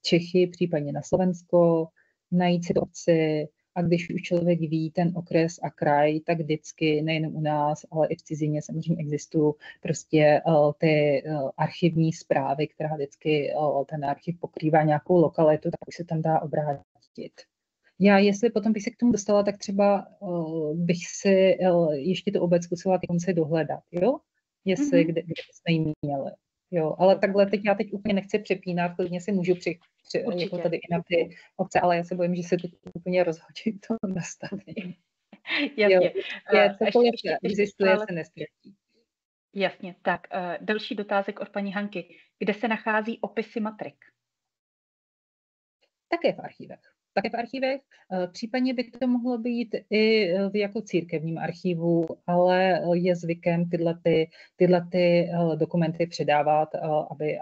Čechy, případně na Slovensko, najít si obci a když už člověk ví ten okres a kraj, tak vždycky nejen u nás, ale i v cizině samozřejmě existují prostě ty archivní zprávy, která vždycky ten archiv pokrývá nějakou lokalitu, tak už se tam dá obrátit. Já, jestli potom bych se k tomu dostala, tak třeba bych si ještě tu obec zkusila se dohledat, jo? Jestli kde jsme ji měli. Jo, ale takhle já teď úplně nechci přepínat, klidně si můžu jako tady i na ty obce, ale já se bojím, že se to úplně rozhodí to nastavení. Jasně. Cokoliv existuje, se nestratí. Jasně, tak další dotázek od paní Hanky. Kde se nachází opisy matrik? Také v archívech. Také v archívech. Případně by to mohlo být i jako církevním archivu, ale je zvykem tyhle dokumenty předávat,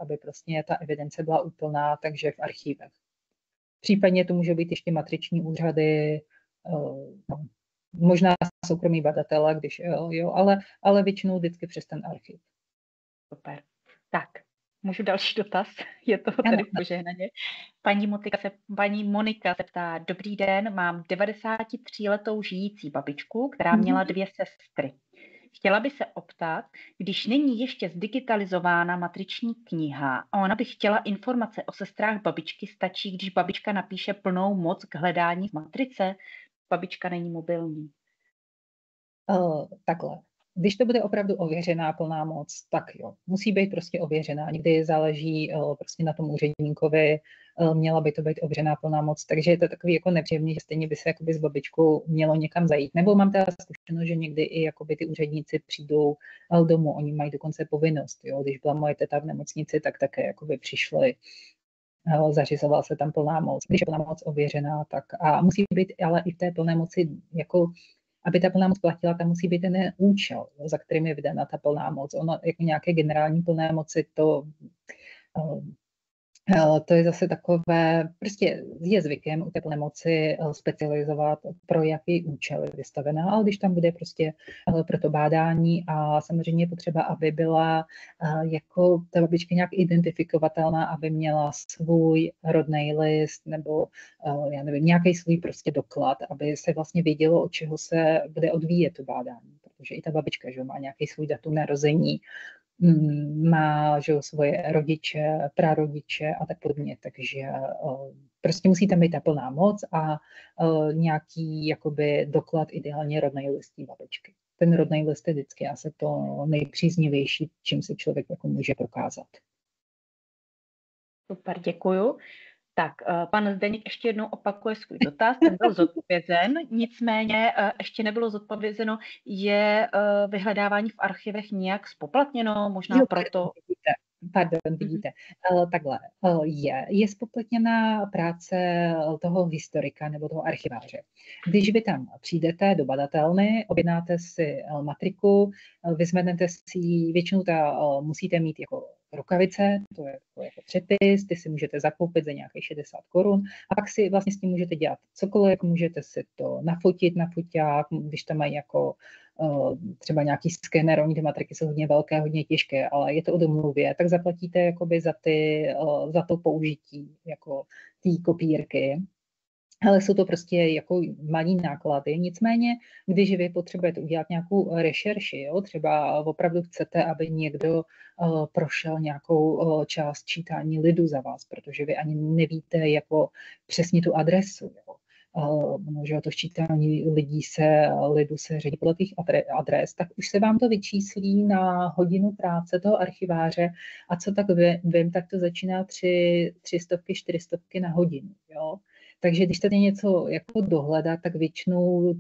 aby prostě ta evidence byla úplná, takže v archívech. Případně to může být ještě matriční úřady, možná soukromí badatele, když jo, ale většinou vždycky přes ten archiv. Super. Tak. Můžu další dotaz? Je to tady v požehnaně. Paní Monika se ptá, dobrý den, mám 93letou žijící babičku, která měla 2 sestry. Chtěla by se optat, když není ještě zdigitalizována matriční kniha a ona by chtěla informace o sestrách babičky, stačí, když babička napíše plnou moc k hledání v matrice? Babička není mobilní. Takhle. Když to bude opravdu ověřená plná moc, tak jo, musí být prostě ověřená. Někdy záleží prostě na tom úředníkovi, měla by to být ověřená plná moc, takže je to takový jako nepříjemný, že stejně by se jakoby s babičkou mělo někam zajít. Nebo mám teda zkušenost, že někdy i jakoby ty úředníci přijdou domů, oni mají dokonce povinnost, jo. Když byla moje teta v nemocnici, tak také jakoby přišli, zařizovala se tam plná moc. Když je plná moc ověřená, tak a musí být ale i v té plné moci jako aby ta plná moc platila, tam musí být ten účel, za kterým je vydána ta plná moc. Ono jako nějaké generální plné moci, to je zase takové, prostě je zvykem u té plné moci specializovat, pro jaký účel je vystavená, ale když tam bude prostě pro to bádání a samozřejmě je potřeba, aby byla jako ta babička nějak identifikovatelná, aby měla svůj rodný list nebo já nevím, nějaký svůj prostě doklad, aby se vlastně vědělo, od čeho se bude odvíjet to bádání, protože i ta babička, že má nějaký svůj datum narození, má že, svoje rodiče, prarodiče a tak podobně, takže prostě musí tam být ta plná moc a nějaký jakoby doklad, ideálně rodný list té babičky. Ten rodný list je vždycky asi to nejpříznivější, čím se člověk jako může prokázat. Super, děkuju. Tak, pan Zdeněk ještě jednou opakuje svůj dotaz, ten byl zodpovězen, nicméně ještě nebylo zodpovězeno, je vyhledávání v archivech nějak zpoplatněno, možná jo, proto... Vidíte. Takhle, je zpoplatněná práce toho historika nebo toho archiváře. Když vy tam přijdete do badatelny, objednáte si matriku, vyzvednete si, většinou musíte mít jako rukavice, to je jako přepis, ty si můžete zakoupit za nějakých 60 korun a pak si vlastně s tím můžete dělat cokoliv, můžete si to nafotit na foťák, když tam mají jako třeba nějaký skener, oni ty matriky jsou hodně velké, hodně těžké, ale je to o domluvě, tak zaplatíte jakoby za to použití jako té kopírky. Ale jsou to prostě jako malý náklady. Nicméně, když vy potřebujete udělat nějakou rešerši, jo, třeba opravdu chcete, aby někdo prošel nějakou část čítání lidu za vás, protože vy ani nevíte jako přesně tu adresu, jo. že to sčítání lidu se řadí podle těch adres, tak už se vám to vyčíslí na hodinu práce toho archiváře a co tak vím, tak to začíná 300, 400 na hodinu. Jo? Takže když chcete něco jako dohledat, tak většinou,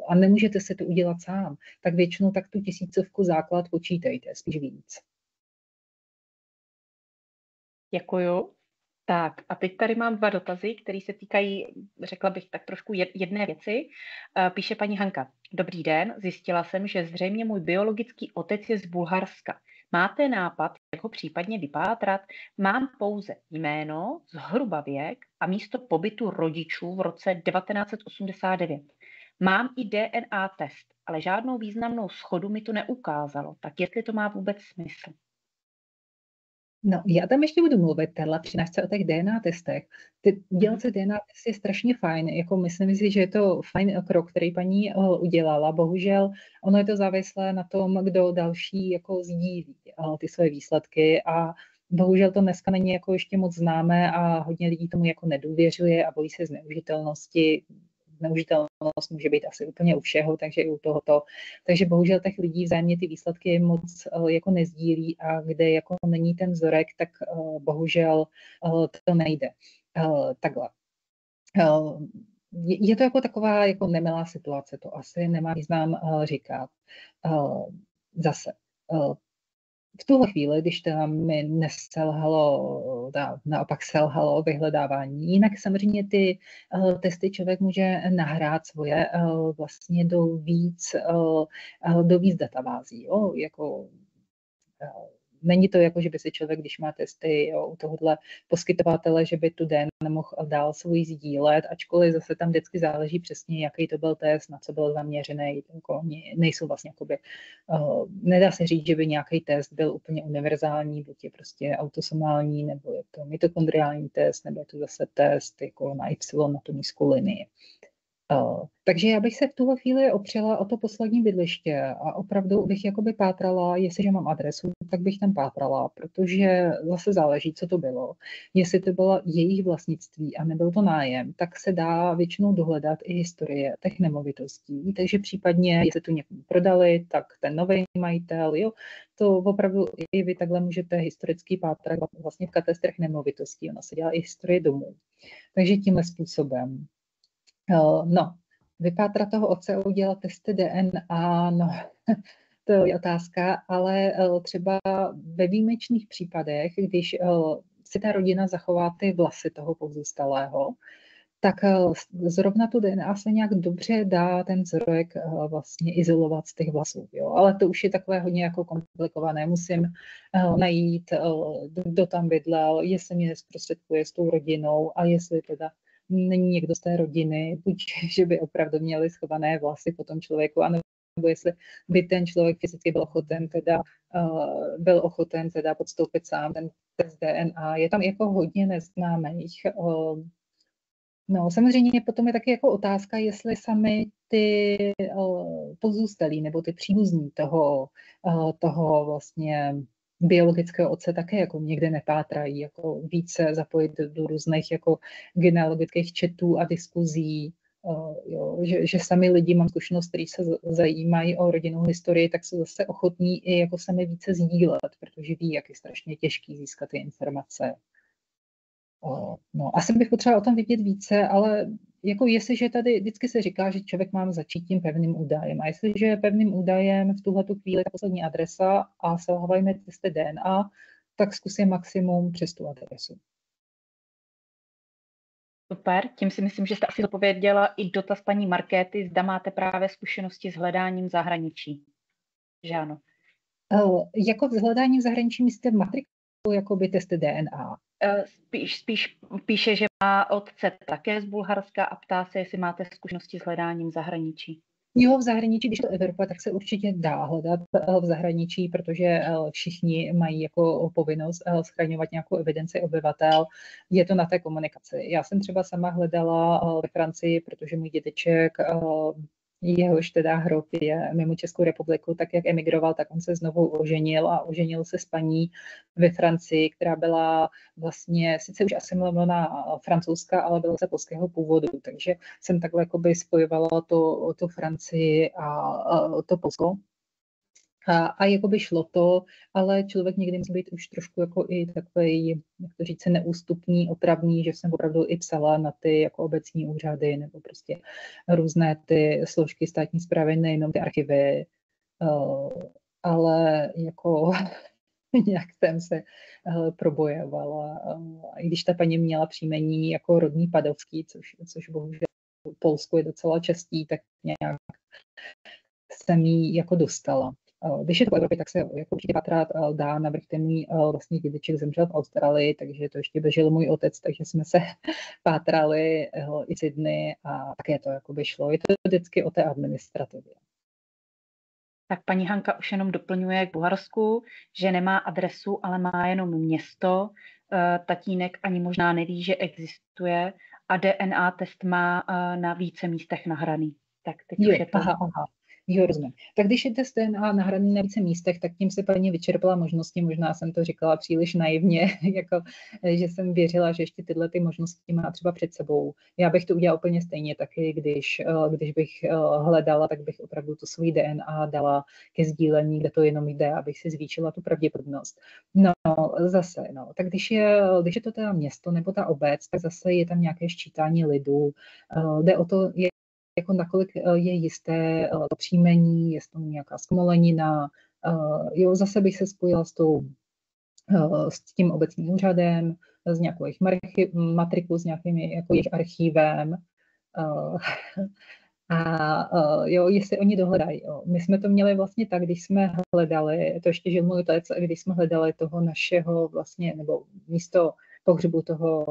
a nemůžete se to udělat sám, tak většinou tak tu 1000 základ počítejte, spíš víc. Děkuju. Tak a teď tady mám 2 dotazy, které se týkají, řekla bych tak trošku jedné věci. Píše paní Hanka. Dobrý den, zjistila jsem, že zřejmě můj biologický otec je z Bulharska. Máte nápad, jak ho případně vypátrat? Mám pouze jméno, zhruba věk a místo pobytu rodičů v roce 1989. Mám i DNA test, ale žádnou významnou shodu mi to neukázalo. Tak jestli to má vůbec smysl? No, já tam ještě budu mluvit, tahle přednášce o těch DNA testech. Dělat se DNA test je strašně fajn, jako myslím si, že je to fajn krok, který paní udělala. Bohužel ono je to závislé na tom, kdo další jako sdílí ty své výsledky a bohužel to dneska není jako ještě moc známé a hodně lidí tomu jako nedůvěřuje a bojí se zneužitelnosti. Zneužitelnost může být asi úplně u všeho, takže i u tohoto. Takže bohužel těch lidí vzájemně ty výsledky moc jako nezdílí a kde jako není ten vzorek, tak bohužel to nejde. Takhle. Je to jako taková jako nemilá situace, to asi nemá význam říkat. Zase. V tuhle chvíli, když teda mi naopak selhalo vyhledávání, jinak samozřejmě ty testy člověk může nahrát svoje vlastně do víc databází. Jo? Jako, není to jako, že by si člověk, když má testy u tohohle poskytovatele, že by tu den nemohl dál svůj sdílet, ačkoliv zase tam vždycky záleží přesně, jaký to byl test, na co byl zaměřený. Jako nejsou vlastně jakoby, nedá se říct, že by nějaký test byl úplně univerzální, buď je prostě autosomální, nebo je to mitochondriální test, nebo je to zase test jako na Y, na tu nízkou linii. Takže já bych se v tuhle chvíli opřela o to poslední bydliště a opravdu bych jakoby pátrala, jestliže mám adresu, tak bych tam pátrala, protože zase záleží, co to bylo. Jestli to bylo jejich vlastnictví a nebyl to nájem, tak se dá většinou dohledat i historie těch nemovitostí, takže případně, jestli tu někomu prodali, tak ten nový majitel, jo, to opravdu i vy takhle můžete historicky pátrat vlastně v katastrech nemovitostí, ona se dělá i historie domů. Takže tímhle způsobem. No, vypátrat toho otce a udělat testy DNA, no, to je otázka, ale třeba ve výjimečných případech, když si ta rodina zachová ty vlasy toho pozůstalého, tak zrovna tu DNA se nějak dobře dá ten vzorek vlastně izolovat z těch vlasů. Jo? Ale to už je takové hodně jako komplikované. Musím najít, kdo tam bydlel, jestli mě zprostředkuje s tou rodinou a jestli teda není někdo z té rodiny, buď že by opravdu měli schované vlasy po tom člověku, anebo jestli by ten člověk fyzicky byl ochoten teda podstoupit sám ten test DNA. Je tam jako hodně neznámých. No, samozřejmě potom je taky jako otázka, jestli sami ty pozůstalí nebo ty příbuzní toho vlastně biologického otce také jako někde nepátrají, jako více zapojit do různých jako genealogických četů a diskuzí, jo, že sami lidi, mám zkušenost, kteří se zajímají o rodinnou historii, tak jsou zase ochotní i jako sami více sdílet, protože ví, jak je strašně těžký získat ty informace. No, asi bych potřebovala o tom vidět více, ale jako jestliže tady vždycky se říká, že člověk má začít tím pevným údajem a jestliže je pevným údajem v tuhletu chvíli ta poslední adresa a selhávajme testy DNA, tak zkusím maximum přes tu adresu. Super, tím si myslím, že jste asi odpověděla i dotaz paní Markéty, zda máte právě zkušenosti s hledáním zahraničí. Že ano. Jako s hledáním zahraničí myslíte matriku, jako by testy DNA? Spíš píše, že má otce také z Bulharska a ptá se, jestli máte zkušenosti s hledáním zahraničí. Jo, v zahraničí, když to Evropa, tak se určitě dá hledat v zahraničí, protože všichni mají jako povinnost schraňovat nějakou evidenci obyvatel. Je to na té komunikaci. Já jsem třeba sama hledala ve Francii, protože můj dědeček jehož teda hrob je mimo Českou republiku, tak jak emigroval, tak on se znovu oženil a oženil se s paní ve Francii, která byla vlastně sice už asimilovaná francouzská, ale byla se polského původu, takže jsem takhle jakoby spojovala to Francii a to Polsko. A jakoby šlo to, ale člověk někdy musí být už trošku jako i takový, jak to říct, neústupný, opravný, že jsem opravdu i psala na ty jako obecní úřady nebo prostě různé ty složky státní správy, nejenom ty archivy, ale jako nějak jsem se probojovala. I když ta paní měla příjmení jako rodný Padovský, což bohužel v Polsku je docela častý, tak nějak jsem ji jako dostala. Když je to v Evropě, tak se jako určitě pátrát dá. Navrch ten můj vlastně dědeček zemřel v Austrálii, takže to ještě dožil můj otec, takže jsme se pátrali i Sydney a také to jakoby šlo. Je to vždycky o té administrativě. Tak paní Hanka už jenom doplňuje k Bulharsku, že nemá adresu, ale má jenom město. Tatínek ani možná neví, že existuje a DNA test má na více místech nahraný. Tak teď už je to... Aha. Jo, rozumím. Tak když je test DNA nahraný na více místech, tak tím se paní vyčerpala možnosti, možná jsem to říkala příliš naivně, jako, že jsem věřila, že ještě tyhle ty možnosti má třeba před sebou. Já bych to udělala úplně stejně taky, když bych hledala, tak bych opravdu to svůj DNA dala ke sdílení, kde to jenom jde, abych si zvýšila tu pravděpodobnost. No, zase, no, tak když je to teda město nebo ta obec, tak zase je tam nějaké ščítání lidu, jde o to, jako nakolik je jisté to příjmení, je to nějaká zkomolenina. Jo, zase bych se spojila s tím obecním úřadem, s nějakou jejich matrikou, s nějakým jako jejich archívem. Jo, jestli oni dohledají. Jo. My jsme to měli vlastně tak, když jsme hledali, to ještě žil můj otec, když jsme hledali toho našeho vlastně, nebo místo pohřbu toho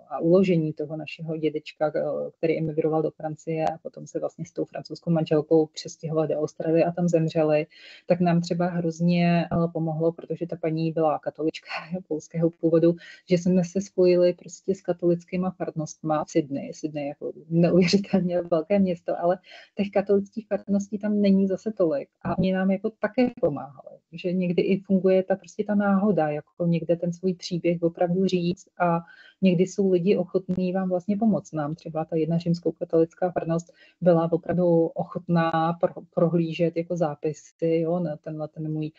a uložení toho našeho dědečka, který emigroval do Francie a potom se vlastně s tou francouzskou manželkou přestěhoval do Austrálie a tam zemřeli, tak nám třeba hrozně pomohlo, protože ta paní byla katolička polského původu, že jsme se spojili prostě s katolickýma farnostma v Sydney. Sydney jako neuvěřitelně velké město, ale těch katolických farností tam není zase tolik a oni nám jako také pomáhali, že někdy i funguje ta náhoda, jako někde ten svůj příběh opravdu říct a někdy jsou lidi ochotní vám vlastně pomoct nám. Třeba ta jedna římskokatolická farnost byla opravdu ochotná prohlížet jako zápisy, jo, na ten můj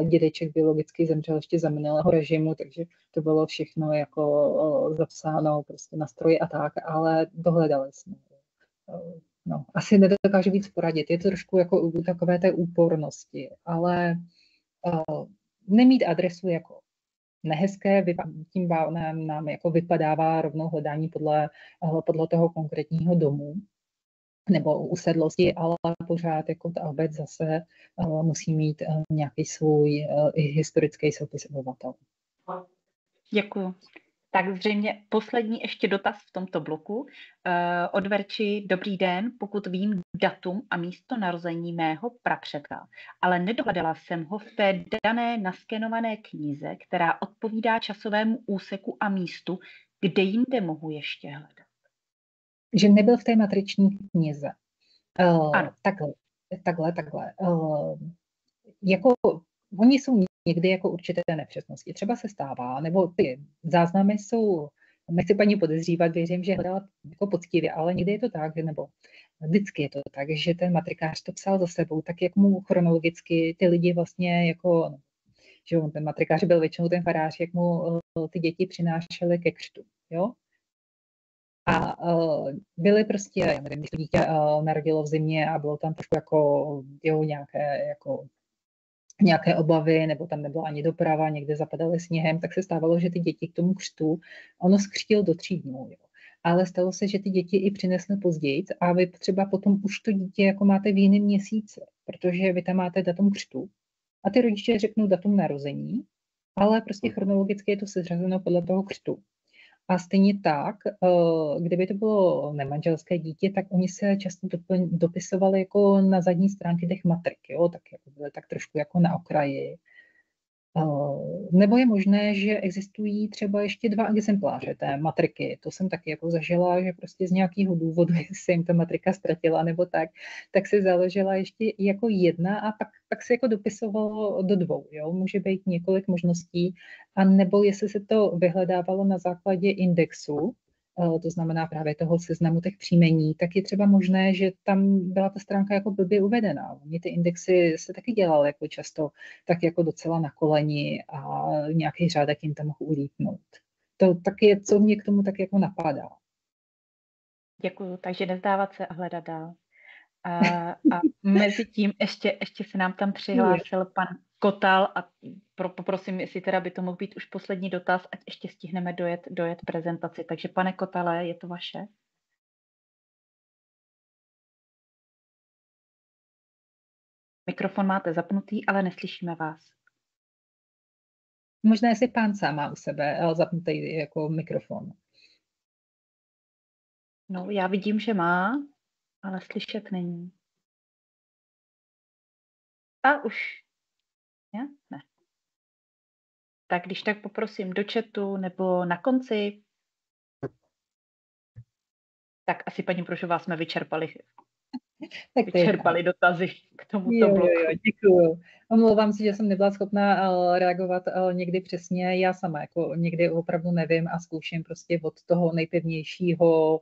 dědeček biologicky zemřel ještě za minulého režimu, takže to bylo všechno jako zapsáno prostě na stroji a tak, ale dohledali jsme. No, asi nedokážu víc poradit, je to trošku jako u takové té úpornosti, ale nemít adresu jako nehezké, tím nám jako vypadává rovnou hledání podle toho konkrétního domu nebo usedlosti, ale pořád jako ta obec zase musí mít nějaký svůj i historický soupis obyvatel. Děkuju. Tak zřejmě poslední ještě dotaz v tomto bloku. Od Verči, dobrý den, pokud vím datum a místo narození mého prapředka, ale nedohledala jsem ho v té dané naskenované knize, která odpovídá časovému úseku a místu, kde jinde mohu ještě hledat. Že nebyl v té matriční knize. Ano. Takhle. Jako oni jsou někdy jako určité nepřesnosti. Třeba se stává, nebo ty záznamy jsou, nechci paní podezřívat, věřím, že hledala jako poctivě, ale někdy je to tak, nebo vždycky je to tak, že ten matrikář to psal za sebou, tak jak mu chronologicky ty lidi vlastně jako, že ten matrikář byl většinou ten farář, jak mu ty děti přinášely ke křtu, jo? A byly prostě, já nevím, když to dítě narodilo v zimě a bylo tam trošku jako, jo, nějaké obavy, nebo tam nebyla ani doprava, někde zapadaly sněhem, tak se stávalo, že ty děti k tomu křtu, ono skřtil do 3 dnů, jo. Ale stalo se, že ty děti i přinesly později a vy třeba potom už to dítě jako máte v jiném měsíci, protože vy tam máte datum křtu a ty rodiče řeknou datum narození, ale prostě chronologicky je to seřazeno podle toho křtu. A stejně tak, kdyby to bylo nemanželské dítě, tak oni se často dopisovali jako na zadní stránky těch matrik, jo? Tak jako byly tak trošku jako na okraji. Nebo je možné, že existují třeba ještě 2 exempláře té matriky. To jsem taky jako zažila, že prostě z nějakého důvodu, jestli se jim ta matrika ztratila nebo tak se založila ještě jako jedna a pak se jako dopisovalo do 2. Jo? Může být několik možností, a nebo jestli se to vyhledávalo na základě indexu, to znamená právě toho seznamu těch příjmení, tak je třeba možné, že tam byla ta stránka jako blbě uvedená. Oni ty indexy se taky dělaly jako často tak jako docela na koleni a nějaký řádek jim tam mohl ulítnout. To taky je, co mě k tomu tak jako napadá. Děkuju, takže nezdávat se a hledat dál. A mezi tím ještě se nám tam přihlásil pan Kotal a poprosím, jestli teda by to mohl být už poslední dotaz, ať ještě stihneme dojet prezentaci. Takže pane Kotale, je to vaše? Mikrofon máte zapnutý, ale neslyšíme vás. Možná, jestli pán sám má u sebe zapnutý jako mikrofon. No, já vidím, že má, ale slyšet není. A už. Ne. Tak když tak poprosím do chatu nebo na konci. Tak asi, paní Prošová, jsme vyčerpali dotazy k tomuto bloku. Jo, děkuju. Omlouvám se, že jsem nebyla schopná reagovat někdy přesně. Já sama jako někdy opravdu nevím a zkouším prostě od toho nejpevnějšího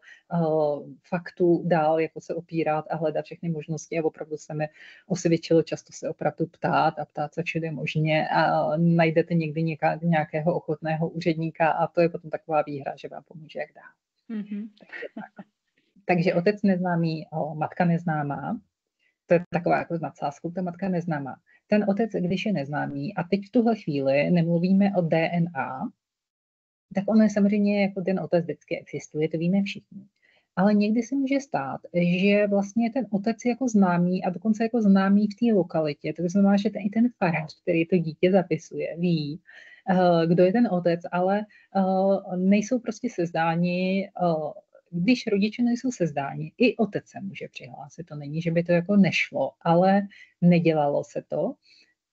faktu dál jako se opírat a hledat všechny možnosti a opravdu se mi osvědčilo často se opravdu ptát a ptát se všude možně a najdete někdy nějakého ochotného úředníka a to je potom taková výhra, že vám pomůže jak dál. Mm-hmm. Takže otec neznámý, matka neznámá. To je taková jako s nadsázkou, ta matka neznámá. Ten otec, když je neznámý, a teď v tuhle chvíli nemluvíme o DNA, tak ono je samozřejmě jako ten otec vždycky existuje, to víme všichni. Ale někdy se může stát, že vlastně ten otec je jako známý a dokonce jako známý v té lokalitě. To znamená, že i ten farář, který to dítě zapisuje, ví, kdo je ten otec, ale nejsou prostě sezdáni. Když rodiče nejsou sezdáni, i otec se může přihlásit. To není, že by to jako nešlo, ale nedělalo se to.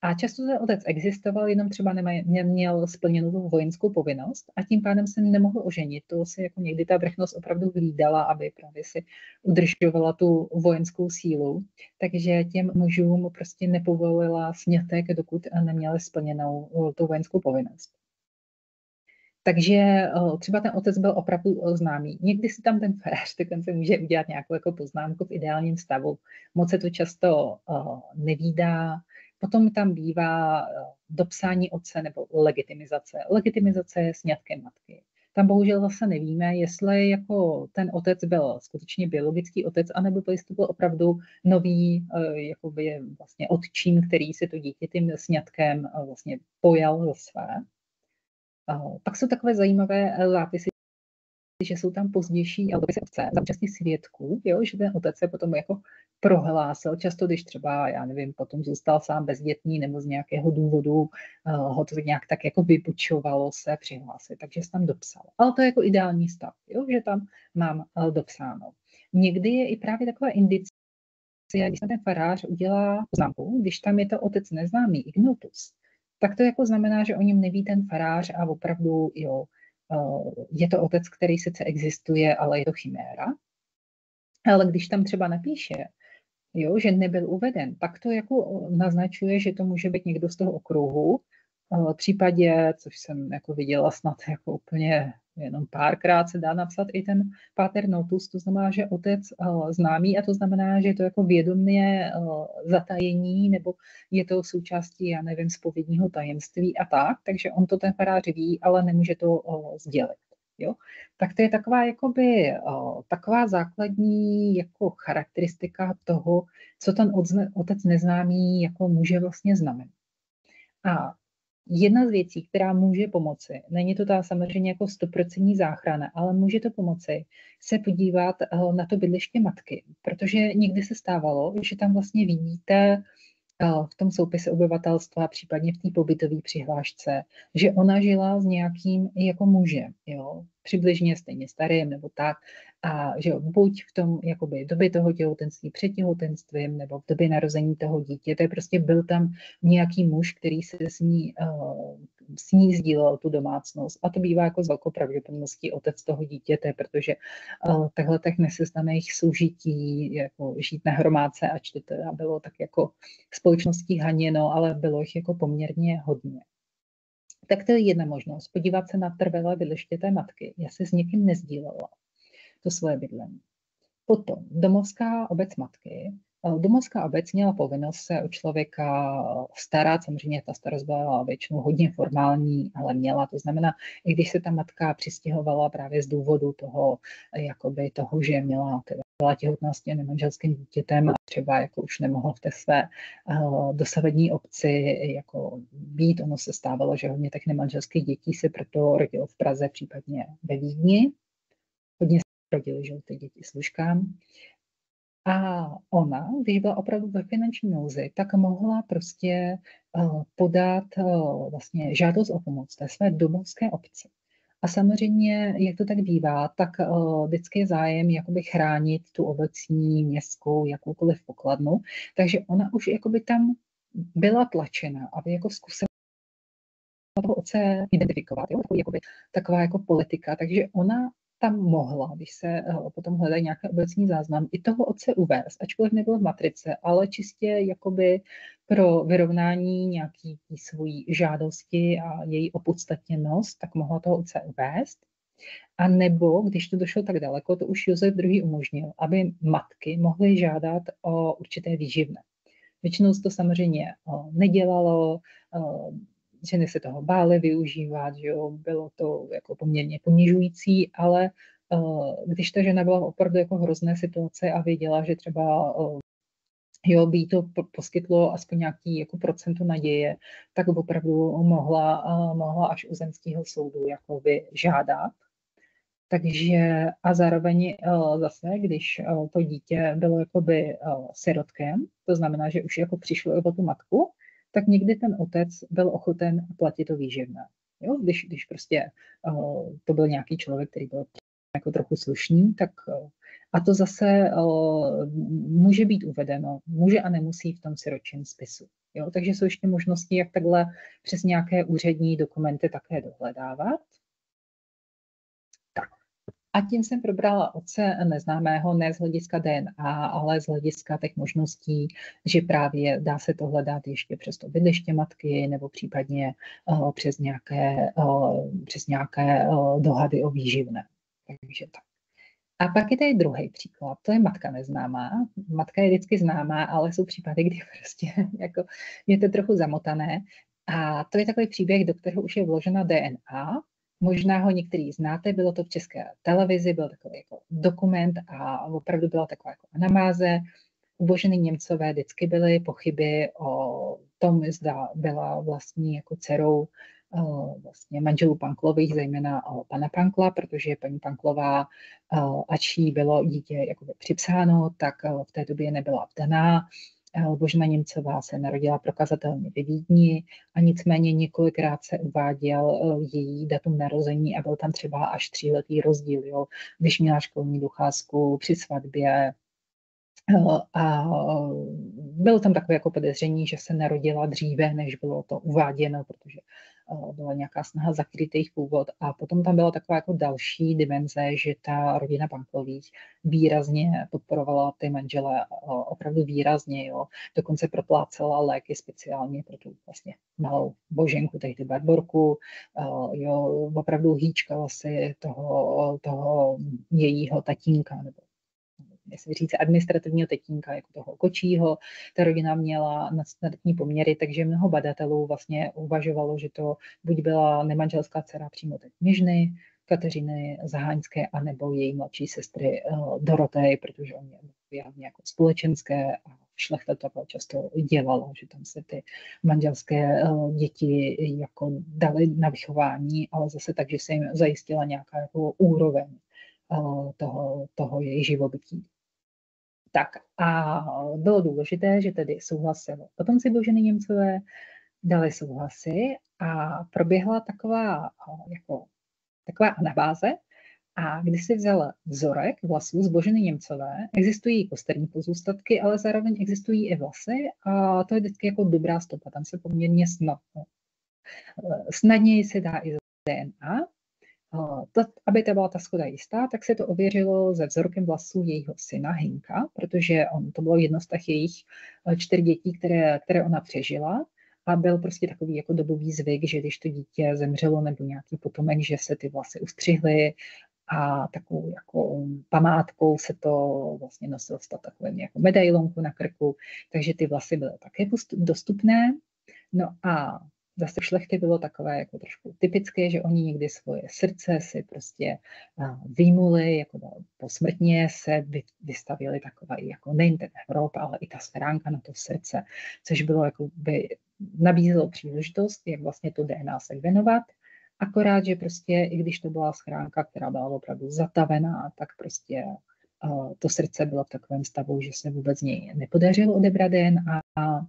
A často ten otec existoval, jenom třeba neměl splněnou tu vojenskou povinnost a tím pádem se nemohl oženit. To si jako někdy ta vrchnost opravdu hlídala, aby právě si udržovala tu vojenskou sílu. Takže těm mužům prostě nepovolila sňatek, dokud neměli splněnou tu vojenskou povinnost. Takže třeba ten otec byl opravdu známý. Někdy si tam ten farář dokonce může udělat nějakou jako poznámku v ideálním stavu. Moc se to často nevídá. Potom tam bývá dopsání otce nebo legitimizace. Legitimizace je sňatkem matky. Tam bohužel zase nevíme, jestli jako ten otec byl skutečně biologický otec, anebo jestli byl opravdu nový jakoby vlastně otčím, který si to dítě tím sňatkem vlastně pojal za své. Pak jsou takové zajímavé zápisy, že jsou tam pozdější dopisy otce za účasti svědků, jo, že ten otec se potom jako prohlásil, často když třeba, já nevím, potom zůstal sám bezdětný nebo z nějakého důvodu ho to nějak tak jako vypučovalo se přihlásit, takže se tam dopsal. Ale to je jako ideální stav, jo, že tam mám dopsáno. Někdy je i právě taková indicie, když ten farář udělá poznámku, když tam je to otec neznámý, ignotus, tak to jako znamená, že o něm neví ten farář a opravdu jo, je to otec, který sice existuje, ale je to chiméra. Ale když tam třeba napíše, jo, že nebyl uveden, tak to jako naznačuje, že to může být někdo z toho okruhu. V případě, což jsem jako viděla snad jako úplně jenom párkrát se dá napsat i ten pater notus, to znamená, že otec známý a to znamená, že je to jako vědomně zatajení nebo je to součástí, já nevím, zpovědního tajemství a tak, takže on to ten farář ví, ale nemůže to sdělit. Jo? Tak to je taková, jakoby, taková základní jako charakteristika toho, co ten otec neznámý jako může vlastně znamenat. A jedna z věcí, která může pomoci, není to ta samozřejmě jako 100% záchrana, ale může to pomoci se podívat na to bydliště matky, protože někdy se stávalo, že tam vlastně vidíte v tom soupise obyvatelstva, případně v té pobytové přihlášce, že ona žila s nějakým jako mužem. Jo? přibližně stejně starým nebo tak, a že jo, buď v tom jakoby době toho těhotenství, před těhotenstvím nebo v době narození toho dítěte, prostě byl tam nějaký muž, který se s ní sdílel tu domácnost, a to bývá jako s velkou pravděpodobností otec toho dítěte, protože takhle těch nesezdaných soužití, jako žít na hromádce, ač to teda bylo tak jako společností haněno, ale bylo jich jako poměrně hodně. Tak to je jedna možnost, podívat se na trvalé bydliště té matky, jestli s někým nezdílela to svoje bydlení. Potom domovská obec matky. Domovská obec měla povinnost se o člověka starat, samozřejmě ta starost byla většinou hodně formální, ale měla, to znamená, i když se ta matka přistěhovala právě z důvodu toho, jakoby toho, že byla těhotná s tím nemanželským dítětem a třeba jako už nemohla v té své dosavadní obci jako být, ono se stávalo, že hodně těch nemanželských dětí se proto rodilo v Praze, případně ve Vídni. Hodně se rodily, že ty děti služkám. A ona, když byla opravdu ve finanční nouzi, tak mohla prostě podat vlastně žádost o pomoc té své domovské obci. A samozřejmě, jak to tak bývá, tak vždycky je zájem jakoby chránit tu obecní, městskou, jakoukoliv pokladnu. Takže ona už jakoby tam byla tlačena, aby jako zkusila toho otce identifikovat. Jo? Taková jako politika. Takže ona tam mohla, když se potom hledají nějaké obecní záznam, i toho otce uvést, ačkoliv nebyl v matrice, ale čistě jakoby pro vyrovnání nějaký svojí žádosti a její opodstatněnost, tak mohla toho otce uvést. A nebo, když to došlo tak daleko, to už Josef II. Umožnil, aby matky mohly žádat o určité výživné. Většinou se to samozřejmě nedělalo, ženy se toho bály využívat, že jo, bylo to jako poměrně ponižující, ale když ta žena byla opravdu jako hrozné situace a věděla, že třeba jo, by jí to poskytlo aspoň nějaký jako procento naděje, tak opravdu mohla až u zemského soudu jakoby žádat. Takže a zároveň zase, když to dítě bylo jakoby sirotkem, to znamená, že už jako přišlo o tu matku, tak někdy ten otec byl ochoten platit to výživné. Jo? Když prostě to byl nějaký člověk, který byl jako trochu slušný, tak a to zase může být uvedeno, může a nemusí v tom sirotčím spisu. Jo? Takže jsou ještě možnosti, jak takhle přes nějaké úřední dokumenty také dohledávat. A tím jsem probrala otce neznámého ne z hlediska DNA, ale z hlediska těch možností, že právě dá se to hledat ještě přes to bydliště matky nebo případně přes nějaké dohady o výživné. Takže tak. A pak je tady druhý příklad, to je matka neznámá. Matka je vždycky známá, ale jsou případy, kdy prostě jako je to trochu zamotané. A to je takový příběh, do kterého už je vložena DNA. Možná ho některý znáte, bylo to v České televizi, byl takový jako dokument a opravdu byla taková jako anamnéza. U ženy Němcové vždycky byly pochyby o tom, zda byla vlastní jako dcerou vlastně manželů Panklových, zejména pana Pankla, protože paní Panklová, ač jí bylo dítě jakoby připsáno, tak v té době nebyla vdaná. Božena Němcová se narodila prokazatelně ve Vídni a nicméně několikrát se uváděl její datum narození a byl tam třeba až 3letý rozdíl, jo? Když měla školní docházku při svatbě. A bylo tam takové jako podezření, že se narodila dříve, než bylo to uváděno, protože byla nějaká snaha zakrýt jejich původ. A potom tam byla taková jako další dimenze, že ta rodina Panklových výrazně podporovala ty manžele, opravdu výrazně, jo. Dokonce proplácela léky speciálně pro tu vlastně malou boženku, tehdy Barborku, jo, opravdu hýčkala si toho jejího tatínka, nebo jestli říct administrativního tetínka, jako toho kočího. Ta rodina měla nadstandardní poměry, takže mnoho badatelů vlastně uvažovalo, že to buď byla nemanželská dcera přímo té kněžny, Kateřiny Zaháňské, anebo její mladší sestry Dorotej, protože oni byly jako společenské a šlechta to často dělalo, že tam se ty manželské děti jako dali na vychování, ale zase tak, že se jim zajistila nějaká jako úroveň toho jejich živobytí. Tak a bylo důležité, že tedy souhlasili potomci Boženy Němcové, dali souhlasy a proběhla taková anabáze, A když si vzala vzorek vlasů z Boženy Němcové, existují kosterní pozůstatky, ale zároveň existují i vlasy a to je vždycky jako dobrá stopa, tam se poměrně snadněji se dá i z DNA. Aby to byla ta shoda jistá, tak se to ověřilo se vzorkem vlasů jejího syna Hinka, protože to bylo jedno z těch jejich 4 dětí, které ona přežila. A byl prostě takový jako dobový zvyk, že když to dítě zemřelo nebo nějaký potomek, že se ty vlasy ustřihly a takovou jako památkou se to vlastně nosilo s takovým jako medailonku na krku, takže ty vlasy byly také dostupné. No a zase v šlechtě bylo takové jako trošku typické, že oni někdy svoje srdce si prostě vyjmuli, jako posmrtně se vystavili takové jako nejen ten hrob, ale i ta schránka na to srdce, což bylo jako by nabízelo příležitost, jak vlastně to DNA sekvenovat. Akorát, že prostě, i když to byla schránka, která byla opravdu zatavená, tak prostě to srdce bylo v takovém stavu, že se vůbec něj nepodařilo odebrat DNA a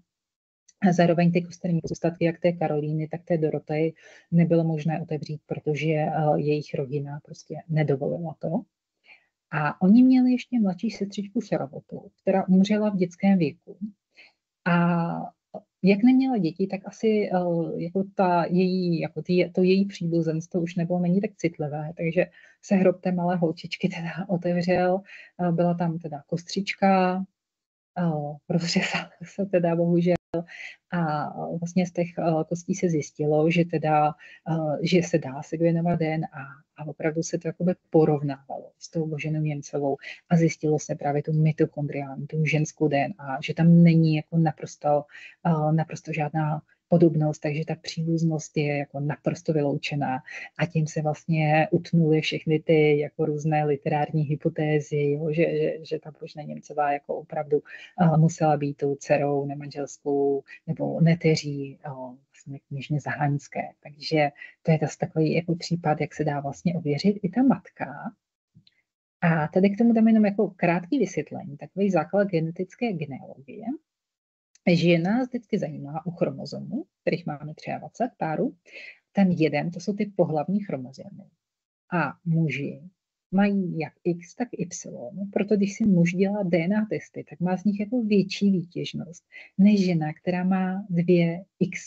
zároveň ty kosterní pozůstatky, jak té Karolíny, tak té Dorotej, nebylo možné otevřít, protože jejich rodina prostě nedovolila to. A oni měli ještě mladší sestřičku Šarlotu, která umřela v dětském věku. A jak neměla děti, tak asi jako to její příbuzenstvo už nebylo není tak citlivé, takže se hrob té malé holčičky teda otevřel. Byla tam teda kostřička, rozřezala se teda bohužel. A vlastně z těch kostí se zjistilo, že se dá sekvenovat DNA a opravdu se to jakoby porovnávalo s tou Boženou Němcovou a zjistilo se právě tu mitochondriální, tu ženskou DNA, že tam není jako naprosto žádná podobnost, takže ta příbuznost je jako naprosto vyloučená a tím se vlastně utnuly všechny ty jako různé literární hypotézy, jo, že ta Božena Němcová jako opravdu musela být tou dcerou nemanželskou nebo neteří vlastně kněžny Zahaňské. Takže to je takový jako případ, jak se dá vlastně ověřit i ta matka. A tady k tomu dáme jenom jako krátký vysvětlení, takový základ genetické genealogie. Že nás vždycky zajímá u chromozomů, kterých máme 23 párů, ten jeden, to jsou ty pohlavní chromozomy. A muži mají jak X, tak Y, proto když si muž dělá DNA testy, tak má z nich jako větší výtěžnost než žena, která má 2 X.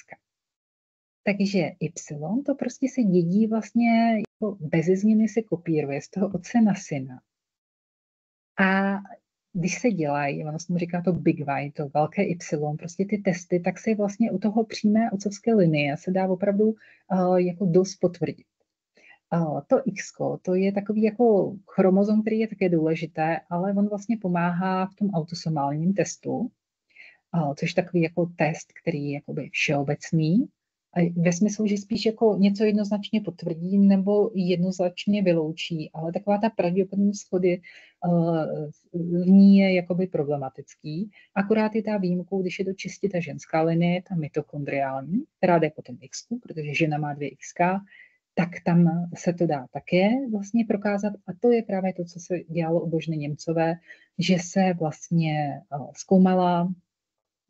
Takže Y, to prostě se dědí vlastně, jako beze změny se kopíruje z toho otce na syna. A když se dělají, ono se mu říká to Big Y, to velké Y, prostě ty testy, tak se vlastně u toho přímé otcovské linie se dá opravdu jako dost potvrdit. To X, to je takový jako chromozom, který je také důležité, ale on vlastně pomáhá v tom autosomálním testu, což je takový jako test, který je jakoby všeobecný, ve smyslu, že spíš jako něco jednoznačně potvrdí nebo jednoznačně vyloučí, ale taková ta pravděpodobnost shody v ní je jakoby problematický. Akorát je ta výjimkou, když je to čistě ta ženská linie, ta mitochondriální, která jde potom X, protože žena má 2 X, tak tam se to dá také vlastně prokázat. A to je právě to, co se dělalo u Boženy Němcové, že se vlastně zkoumala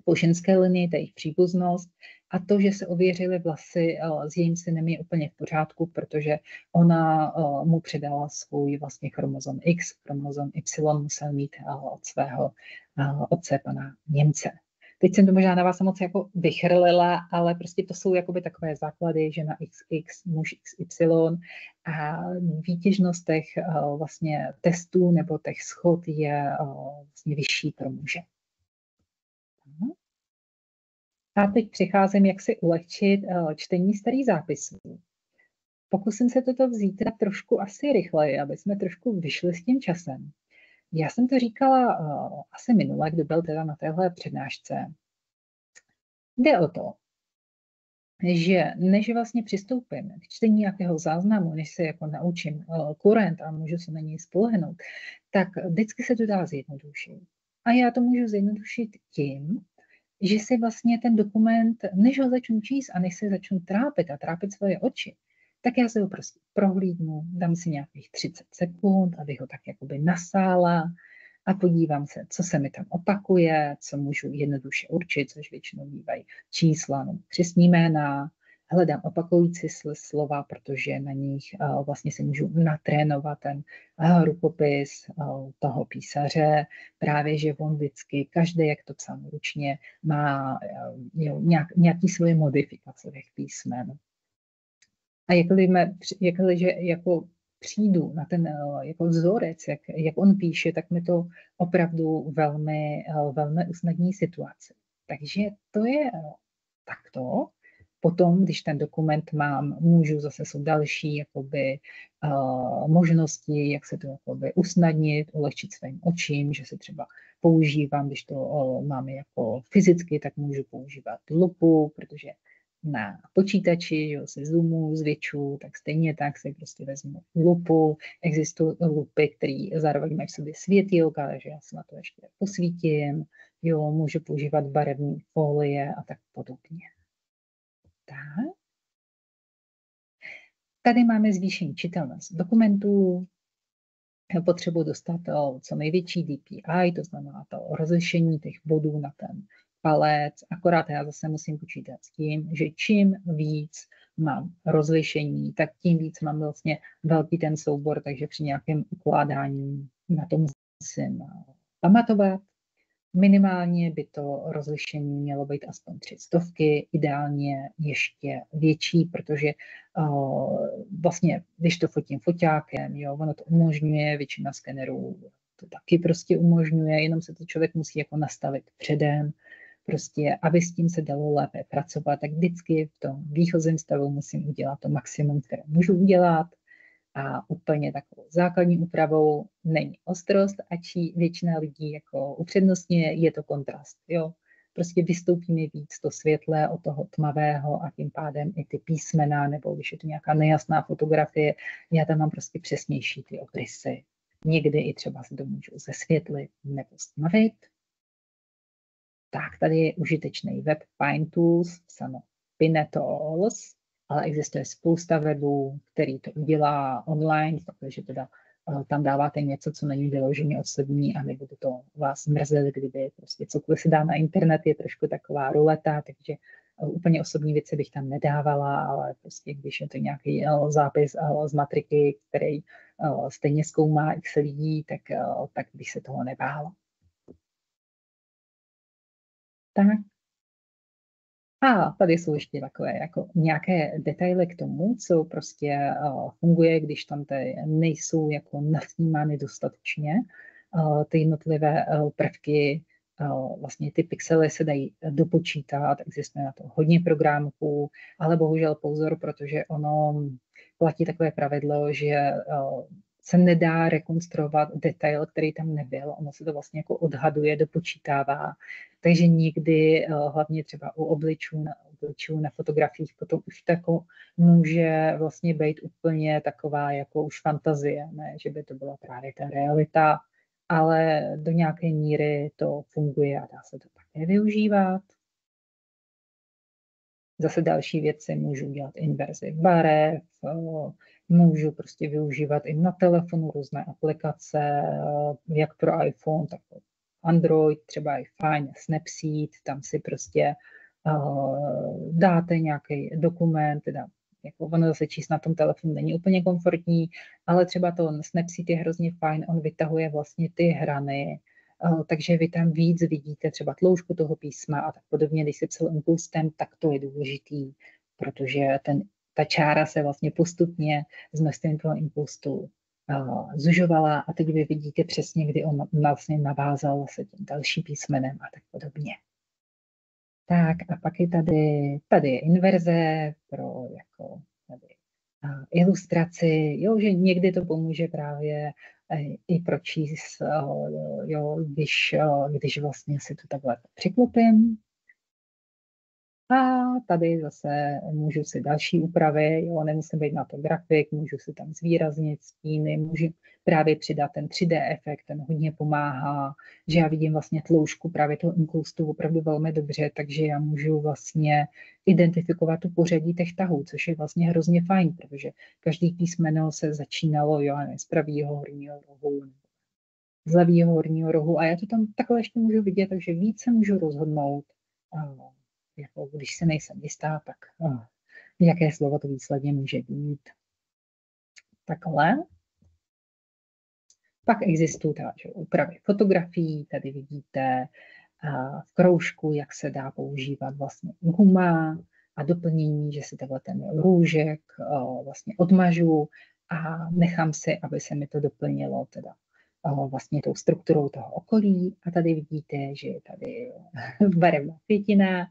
po ženské linii, ta jejich příbuznost a to, že se ověřily vlasy s jejím synem je úplně v pořádku, protože ona mu předala svůj vlastně chromozom X, chromozom Y musel mít od svého otce pana Němce. Teď jsem to možná na vás moc jako vychrlila, ale prostě to jsou jakoby takové základy, že na XX, muž XY a výtěžnost těch vlastně testů nebo těch schod je vlastně vyšší pro muže. A teď přicházím, jak si ulehčit čtení starých zápisů. Pokusím se toto vzít teda trošku asi rychleji, aby jsme trošku vyšli s tím časem. Já jsem to říkala asi minule, kdo byl teda na téhle přednášce. Jde o to, že než vlastně přistoupím k čtení nějakého záznamu, než se jako naučím kurent a můžu se na něj spolehnout, tak vždycky se to dá zjednodušit. A já to můžu zjednodušit tím, že si vlastně ten dokument, než ho začnu číst a než se začnu trápit svoje oči, tak já se ho prostě prohlídnu, dám si nějakých 30 sekund, abych ho tak jakoby nasála a podívám se, co se mi tam opakuje, co můžu jednoduše určit, což většinou bývají čísla nebo křestní jména, hledám opakující slova, protože na nich vlastně si můžu natrénovat ten rukopis toho písaře, právě, že on vždycky, každý, jak to psal ručně, má nějaký svoje modifikace těch písmen. A jakliže jako přijdu na ten jako vzorec, jak on píše, tak mi to opravdu velmi usnadní situaci. Takže to je takto. Potom, když ten dokument mám, jsou další jakoby, možnosti, jak se to jakoby usnadnit, ulehčit svým očím, že se třeba používám, když to máme jako fyzicky, tak můžu používat lupu, protože na počítači, jo, se zoomu, zvětšu, tak stejně tak se prostě vezmu lupu. Existují lupy, které zároveň mají v sobě světýlka, takže já se na to ještě posvítím, jo, můžu používat barevné folie a tak podobně. Tak. Tady máme zvýšení čitelnost dokumentů, potřebu dostat co největší DPI, to znamená to rozlišení těch bodů na ten palec, akorát já zase musím počítat s tím, že čím víc mám rozlišení, tak tím víc mám vlastně velký ten soubor, takže při nějakém ukládání na to musím pamatovat. Minimálně by to rozlišení mělo být aspoň 300, ideálně ještě větší, protože vlastně, když to fotím foťákem, jo, ono to umožňuje, většina skenerů to taky prostě umožňuje, jenom se to člověk musí jako nastavit předem, prostě, aby s tím se dalo lépe pracovat, tak vždycky v tom výchozím stavu musím udělat to maximum, které můžu udělat. A úplně takovou základní úpravou není ostrost, ač většina lidí jako upřednostňuje, je to kontrast. Jo? Prostě vystoupíme víc to světlé od toho tmavého a tím pádem i ty písmena, nebo když je to nějaká nejasná fotografie, já tam mám prostě přesnější ty obrysy. Někdy i třeba se to můžu zesvětlit nebo stmavit. Tak, tady je užitečný web Fine Tools, psáno Pinetools, ale existuje spousta webů, který to udělá online, takže teda tam dáváte něco, co není vyloženě osobní a nebude to vás mrzet, kdyby prostě cokoliv se dá na internet, je trošku taková ruleta, takže úplně osobní věci bych tam nedávala, ale prostě když je to nějaký zápis z matriky, který stejně zkoumá x lidí, tak bych se toho nebála. Tak. A tady jsou ještě takové jako nějaké detaily k tomu, co prostě funguje, když tam nejsou jako nasnímány dostatečně. Ty jednotlivé prvky, vlastně ty pixely se dají dopočítat, existuje na to hodně programů, ale bohužel pozor, protože ono platí takové pravidlo, že se nedá rekonstruovat detail, který tam nebyl. Ono se to vlastně jako odhaduje, dopočítává. Takže někdy, hlavně třeba u obličů na fotografiích, potom už tako může vlastně být úplně taková jako už fantazie, ne? Že by to byla právě ta realita, ale do nějaké míry to funguje a dá se to také využívat. Zase další věci můžu dělat inverzi barev, můžu prostě využívat i na telefonu různé aplikace, jak pro iPhone, tak pro Android, třeba i fajn Snapseed, tam si prostě dáte nějaký dokument, teda jako ono zase číst na tom telefonu není úplně komfortní, ale třeba to Snapseed je hrozně fajn, on vytahuje vlastně ty hrany, takže vy tam víc vidíte třeba tloušku toho písma a tak podobně, když se psal impulsem, tak to je důležitý, protože ta čára se vlastně postupně s množstvím toho impulsu zužovala a teď vy vidíte přesně, kdy on vlastně navázal se tím další písmenem a tak podobně. Tak a pak je tady je inverze pro jako tady ilustraci, jo, že někdy to pomůže právě i pročíst, jo, když vlastně si to takhle přiklopím. A tady zase můžu si další úpravy, jo, nemusím být na to grafik, můžu si tam zvýraznit stíny, můžu právě přidat ten 3D efekt, ten hodně pomáhá, že já vidím vlastně tloušku právě toho inklustu opravdu velmi dobře, takže já můžu vlastně identifikovat tu pořadí těch tahů, což je vlastně hrozně fajn, protože každý písmeno se začínalo, jo, z pravého horního rohu, z levého horního rohu a já to tam takhle ještě můžu vidět, takže více můžu rozhodnout. Jako když se nejsem jistá, tak jaké slovo to výsledně může být. Takhle. Pak existují úpravy fotografií, tady vidíte v kroužku, jak se dá používat vlastně guma a doplnění, že si takhle ten růžek vlastně odmažu a nechám si, aby se mi to doplnilo teda vlastně tou strukturou toho okolí. A tady vidíte, že je tady barevná květina,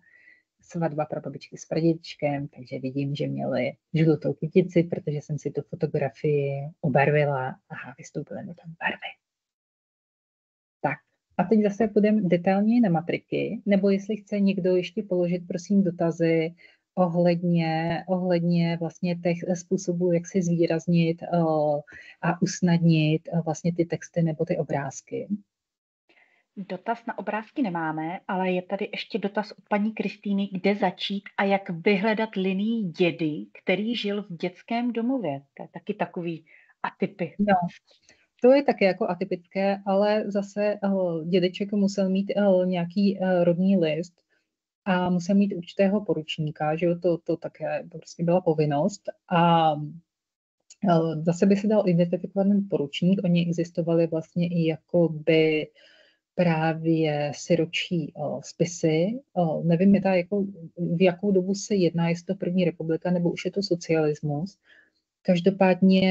svatba pro babičky s pradědečkem, takže vidím, že měli žlutou kytici, protože jsem si tu fotografii obarvila a vystoupily mi tam barvy. Tak, a teď zase půjdeme detailněji na matriky, nebo jestli chce někdo ještě položit, prosím, dotazy ohledně vlastně těch způsobů, jak si zvýraznit a usnadnit vlastně ty texty nebo ty obrázky. Dotaz na obrázky nemáme, ale je tady ještě dotaz od paní Kristýny, kde začít a jak vyhledat linii dědy, který žil v dětském domově. To je taky takový atypy. No, to je také jako atypické, ale zase dědeček musel mít nějaký rodný list a musel mít určitého poručníka, že jo, to také prostě byla povinnost. A zase by se dal identifikovat ten poručník, oni existovali vlastně i jakoby právě siročí spisy. Nevím, v jakou dobu se jedná, jestli to první republika, nebo už je to socialismus. Každopádně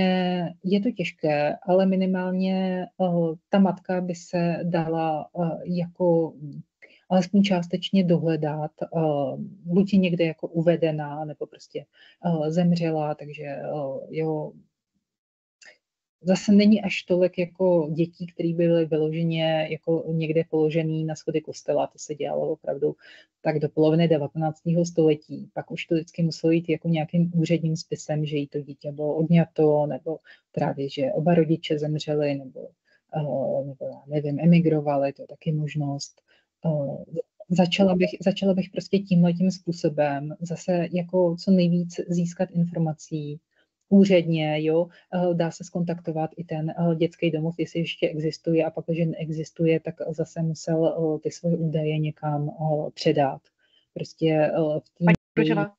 je to těžké, ale minimálně ta matka by se dala jako alespoň částečně dohledat, buď je někde jako uvedená, nebo prostě zemřela, takže jo, zase není až tolik jako dětí, které byly vyloženě jako někde položený na schody kostela. To se dělalo opravdu tak do poloviny 19. století. Pak už to vždycky muselo jít jako nějakým úředním spisem, že jí to dítě bylo odňato, nebo právě, že oba rodiče zemřeli, nebo nevím, emigrovali, to je taky možnost. Začala bych prostě tímhletím způsobem zase jako co nejvíc získat informací úředně, jo, dá se skontaktovat i ten dětský domov, jestli ještě existuje, a pak, když neexistuje, tak zase musel ty svoje údaje někam předat. Prostě Paní Prožová,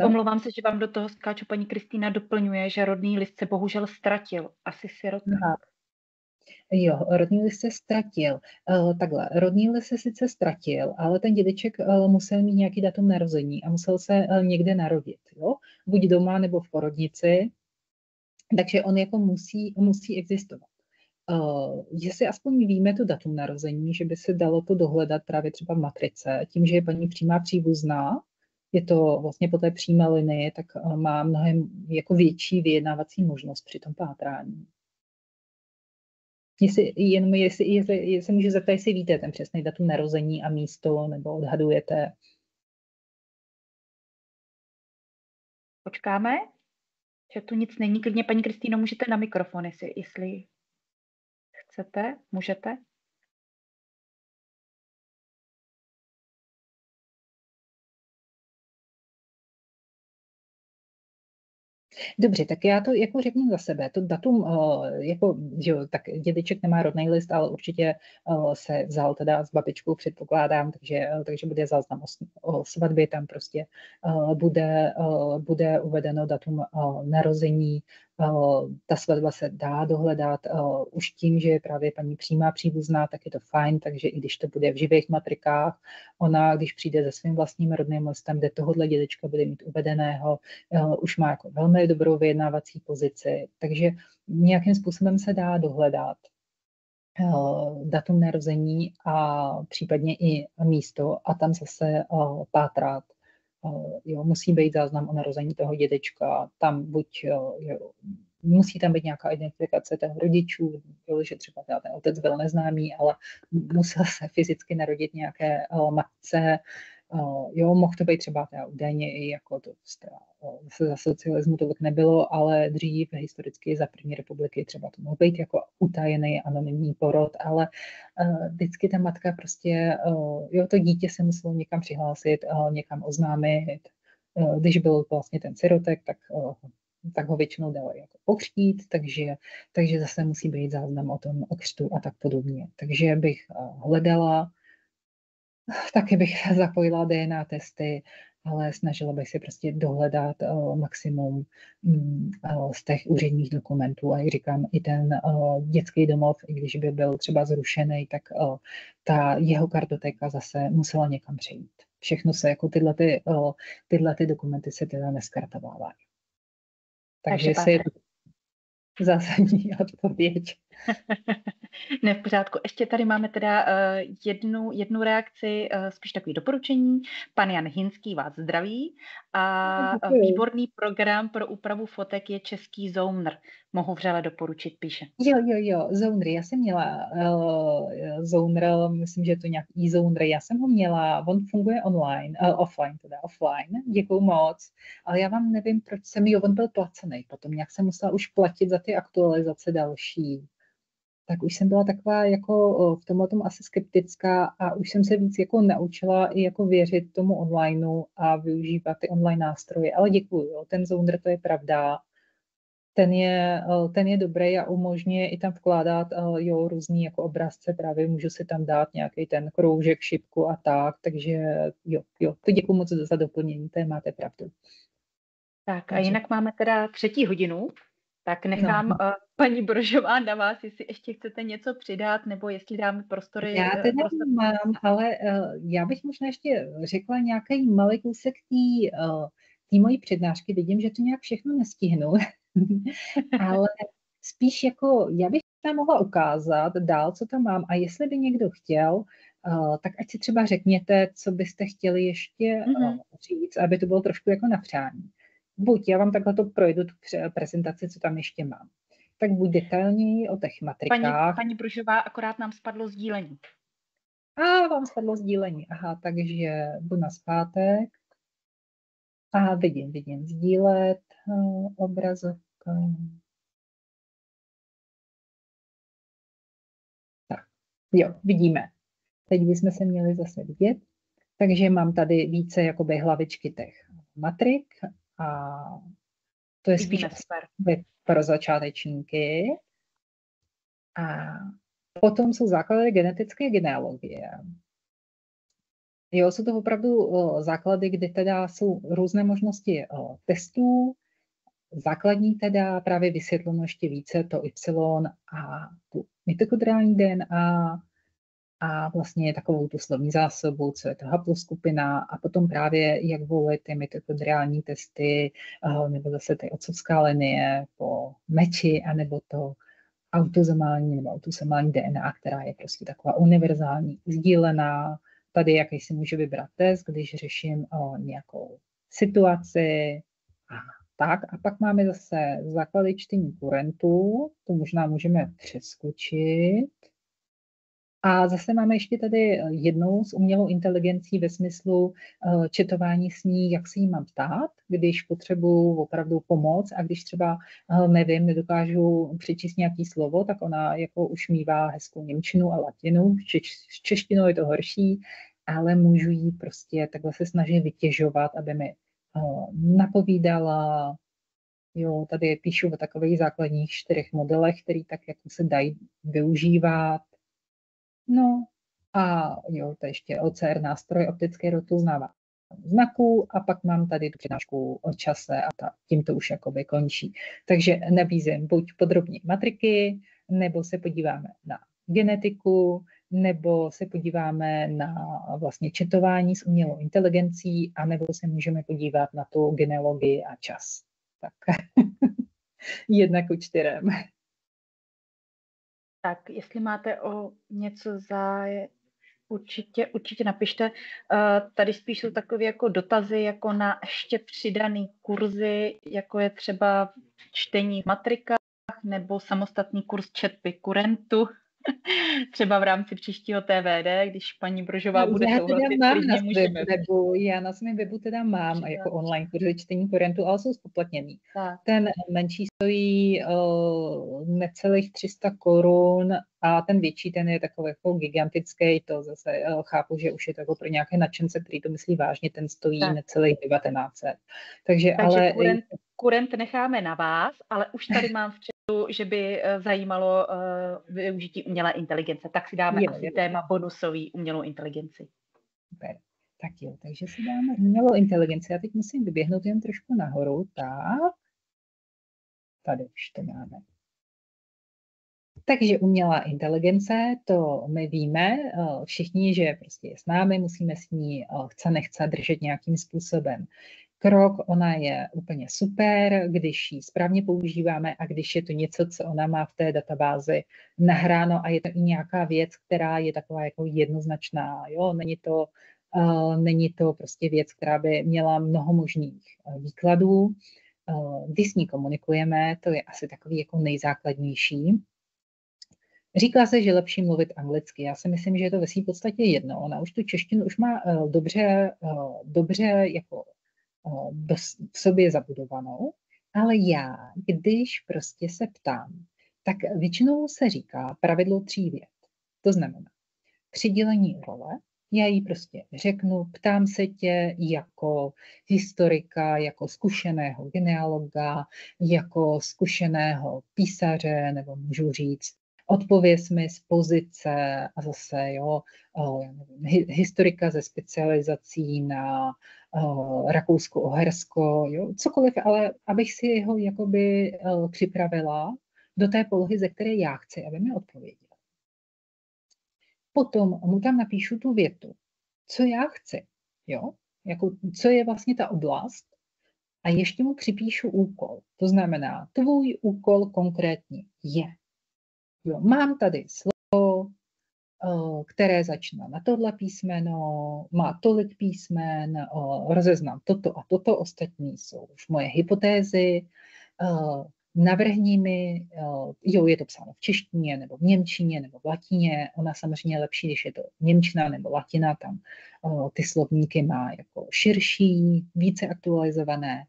omlouvám se, že vám do toho skáču, paní Kristýna doplňuje, že rodný list se bohužel ztratil, asi sirotek. Jo, rodný list se ztratil. Takhle, rodný list se sice ztratil, ale ten dědeček musel mít nějaký datum narození a musel se někde narodit, jo? Buď doma nebo v porodnici, takže on jako musí existovat. Jestli aspoň víme to datum narození, že by se dalo to dohledat právě třeba v matrice, tím, že je paní přímá příbuzná, je to vlastně po té přímé linii, tak má mnohem jako větší vyjednávací možnost při tom pátrání. Jestli můžu zeptat, jestli víte ten přesný datum narození a místo, nebo odhadujete. Počkáme, že tu nic není. Klidně, paní Kristýno, můžete na mikrofon, jestli chcete, můžete. Dobře, tak já to jako řeknu za sebe. To datum, jako, že jo, tak dědeček nemá rodný list, ale určitě se vzal teda s babičkou, předpokládám, takže bude záznam o svatbě, tam prostě bude uvedeno datum narození. Ta svatba se dá dohledat už tím, že je právě paní přímá příbuzná, tak je to fajn, takže i když to bude v živých matrikách, ona, když přijde se svým vlastním rodným listem, kde tohohle dědečka bude mít uvedeného, už má jako velmi dobrou vyjednávací pozici, takže nějakým způsobem se dá dohledat datum narození a případně i místo a tam zase pátrat. Jo, musí být záznam o narození toho dědečka, tam buď musí tam být nějaká identifikace těch rodičů, jo, že třeba ten otec byl neznámý, ale musel se fyzicky narodit nějaké matce, jo, mohl to být třeba údajně i jako to za socialismu to tak nebylo, ale dřív historicky za první republiky třeba to mohl být jako utajený anonymní porod, ale vždycky ta matka prostě, jo, to dítě se muselo někam přihlásit, někam oznámit. Když byl vlastně ten sirotek, tak ho většinou dali jako pokřtít, takže zase musí být záznam o tom o křtu a tak podobně. Takže bych hledala, taky bych zapojila DNA testy ale snažila bych se prostě dohledat maximum z těch úředních dokumentů. A jak říkám, i ten dětský domov, i když by byl třeba zrušený, tak ta jeho kartotéka zase musela někam přejít. Všechno se, jako tyhle ty dokumenty se teda neskartovávají. Takže jestli je to zásadní odpověď. Ne, v pořádku. Ještě tady máme teda jednu reakci, spíš takový doporučení. Pan Jan Hinský vás zdraví a výborný program pro úpravu fotek je český Zoomr. Mohu vřele doporučit, píše. Jo, Zoomr. Já jsem měla Zoomr, myslím, že je to nějak e-Zoomr. Já jsem ho měla, on funguje offline. Děkuju moc. Ale já vám nevím, proč on byl placený. Potom nějak jsem musela už platit za ty aktualizace další. Tak už jsem byla taková jako v tomhle tom asi skeptická a už jsem se víc jako naučila i jako věřit tomu onlineu a využívat ty online nástroje. Ale děkuju, jo, ten Zoomr, to je pravda. Ten je dobrý a umožňuje i tam vkládat různý jako obrazce, právě můžu si tam dát nějaký ten kroužek, šipku a tak, takže jo, to děkuju moc za doplnění, to máte pravdu. Tak a jinak máme teda 3. hodinu, tak nechám paní Brožová na vás, jestli ještě chcete něco přidat, nebo jestli dáme prostory. Já teda mám, ale já bych možná ještě řekla nějaký malý kousek té mojí přednášky. Vidím, že to nějak všechno nestihnu, ale spíš jako já bych tam mohla ukázat dál, co tam mám a jestli by někdo chtěl, tak ať si třeba řekněte, co byste chtěli ještě říct, aby to bylo trošku jako na přání. Buď já vám takhle to projdu tu prezentaci, co tam ještě mám. Tak buď detailněji o těch matrikách. Paní Brožová, akorát nám spadlo sdílení. Vám spadlo sdílení. Aha, takže budu nazpátek. Aha, vidím. Sdílet, obrazovka. Tak, jo, vidíme. Teď bychom se měli zase vidět. Takže mám tady více jakoby hlavičky těch matrik a to je spíš pro začátečníky. A potom jsou základy genetické genealogie. Jo, jsou to opravdu základy, kde teda jsou různé možnosti testů. Základní teda právě vysvětleno ještě více to Y a tu mitochondriální DNA a vlastně takovou tu slovní zásobu, co je to haploskupina a potom právě jak volit ty mitochondriální testy nebo zase ty otcovská linie po meči anebo to autosomální DNA, která je prostě taková univerzální, sdílená. Tady jaký si můžu vybrat test, když řeším nějakou situaci a tak. A pak máme zase základy čtení kurentů, to možná můžeme přeskočit. A zase máme ještě tady jednou s umělou inteligencí ve smyslu četování s ní, jak se jí mám ptát, když potřebuji opravdu pomoc a když třeba nevím, nedokážu přečíst nějaký slovo, tak ona jako už mívá hezkou němčinu a latinu, s češtinou je to horší, ale můžu jí prostě takhle se snažit vytěžovat, aby mi napovídala. Jo, tady píšu o takových základních 4 modelech, které tak jako se dají využívat. No a jo, to ještě OCR nástroj, optický rotuznávání znaků a pak mám tady tu přednášku o čase a tím to už jakoby končí. Takže nabízím buď podrobní matriky, nebo se podíváme na genetiku, nebo se podíváme na vlastně četování s umělou inteligencí, a nebo se můžeme podívat na tu genealogii a čas. Tak 1:4. Tak, jestli máte o něco zájem, určitě napište. Tady spíš jsou takové jako dotazy, jako na ještě přidaný kurzy, jako je třeba čtení v matrikách nebo samostatný kurz četby kurentu. Třeba v rámci příštího TVD, když paní Brožová bude souhlasit, klidně můžeme. Já na svém webu teda mám jako online kurzy čtení kurentu, ale jsou zpoplatněný. Ten menší stojí necelých 300 korun a ten větší, ten je takový jako gigantický, to zase chápu, že už je to jako pro nějaké nadšence, který to myslí vážně, ten stojí necelých 1900. Takže ale kurent necháme na vás, ale už tady mám v chatu, že by zajímalo využití umělé inteligence. Tak si dáme asi téma bonusový umělou inteligenci. Super. Tak jo, takže si dáme umělou inteligenci. Já teď musím vyběhnout jen trošku nahoru. Tak, tady už to máme. Takže umělá inteligence, to my víme všichni, že prostě je s námi, musíme s ní chce nechce držet nějakým způsobem krok. Ona je úplně super, když ji správně používáme a když je to něco, co ona má v té databázi nahráno a je to i nějaká věc, která je taková jako jednoznačná. Jo? Není to prostě věc, která by měla mnoho možných výkladů. Když s ní komunikujeme, to je asi takový jako nejzákladnější. Říká se, že je lepší mluvit anglicky. Já si myslím, že je to ve své podstatě jedno. Ona už tu češtinu už má dobře jako v sobě zabudovanou, ale já, když prostě se ptám, tak většinou se říká pravidlo 3 vět. To znamená přidělení role, já jí prostě řeknu, ptám se tě jako historika, jako zkušeného genealoga, jako zkušeného písaře, nebo můžu říct, odpověz mi z pozice a zase, jo, já nevím, historika ze specializací na Rakousko-Uhersko, jo, cokoliv, ale abych si ho jakoby připravila do té polohy, ze které já chci, aby mi odpověděl. Potom mu tam napíšu tu větu, co já chci, jo, jako, co je vlastně ta oblast, a ještě mu připíšu úkol. To znamená, tvůj úkol konkrétně je. Jo, mám tady slovo, které začíná na tohle písmeno, má tolik písmen, rozeznám toto a toto, ostatní jsou už moje hypotézy, navrhni mi, jo, je to psáno v češtině, nebo v němčině, nebo v latině, ona samozřejmě je lepší, když je to němčina nebo latina, tam ty slovníky má jako širší, více aktualizované,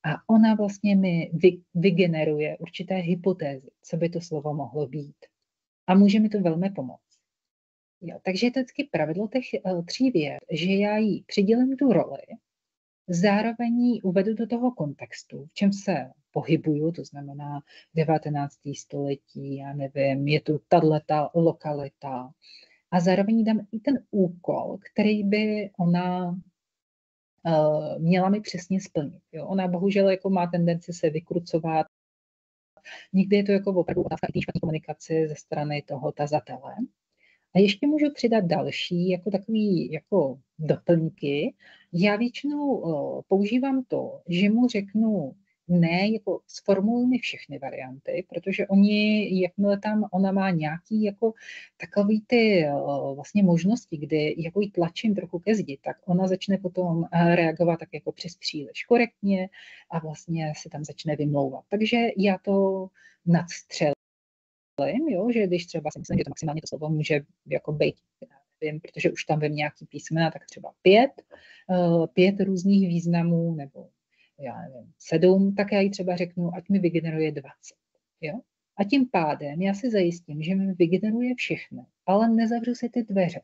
a ona vlastně mi vygeneruje určité hypotézy, co by to slovo mohlo být. A může mi to velmi pomoct. Jo, takže je to vždycky pravidlo těch 3 vět, že já jí přidělím tu roli, zároveň ji uvedu do toho kontextu, v čem se pohybuju, to znamená 19. století, já nevím, je tu tato lokalita. A zároveň dám i ten úkol, který by ona měla mi přesně splnit. Jo? Ona bohužel jako má tendenci se vykrucovat. Někdy je to jako opravdu otázka i špatné komunikace ze strany toho tazatele. A ještě můžu přidat další, jako takový jako doplňky. Já většinou používám to, že mu řeknu, ne, jako sformuluj mi všechny varianty, protože oni, jakmile tam ona má nějaký jako takový ty vlastně možnosti, kdy jako jí tlačím trochu ke zdi, tak ona začne potom reagovat tak jako přes příliš korektně a vlastně se tam začne vymlouvat. Takže já to nadstřelím, jo, že když třeba si myslím, že to maximálně to slovo může jako být, nevím, protože už tam vím nějaký písmena, tak třeba 5 různých významů, nebo já nevím, 7, tak já jí třeba řeknu, ať mi vygeneruje 20. Jo? A tím pádem já si zajistím, že mi vygeneruje všechno, ale nezavřu si ty dveře.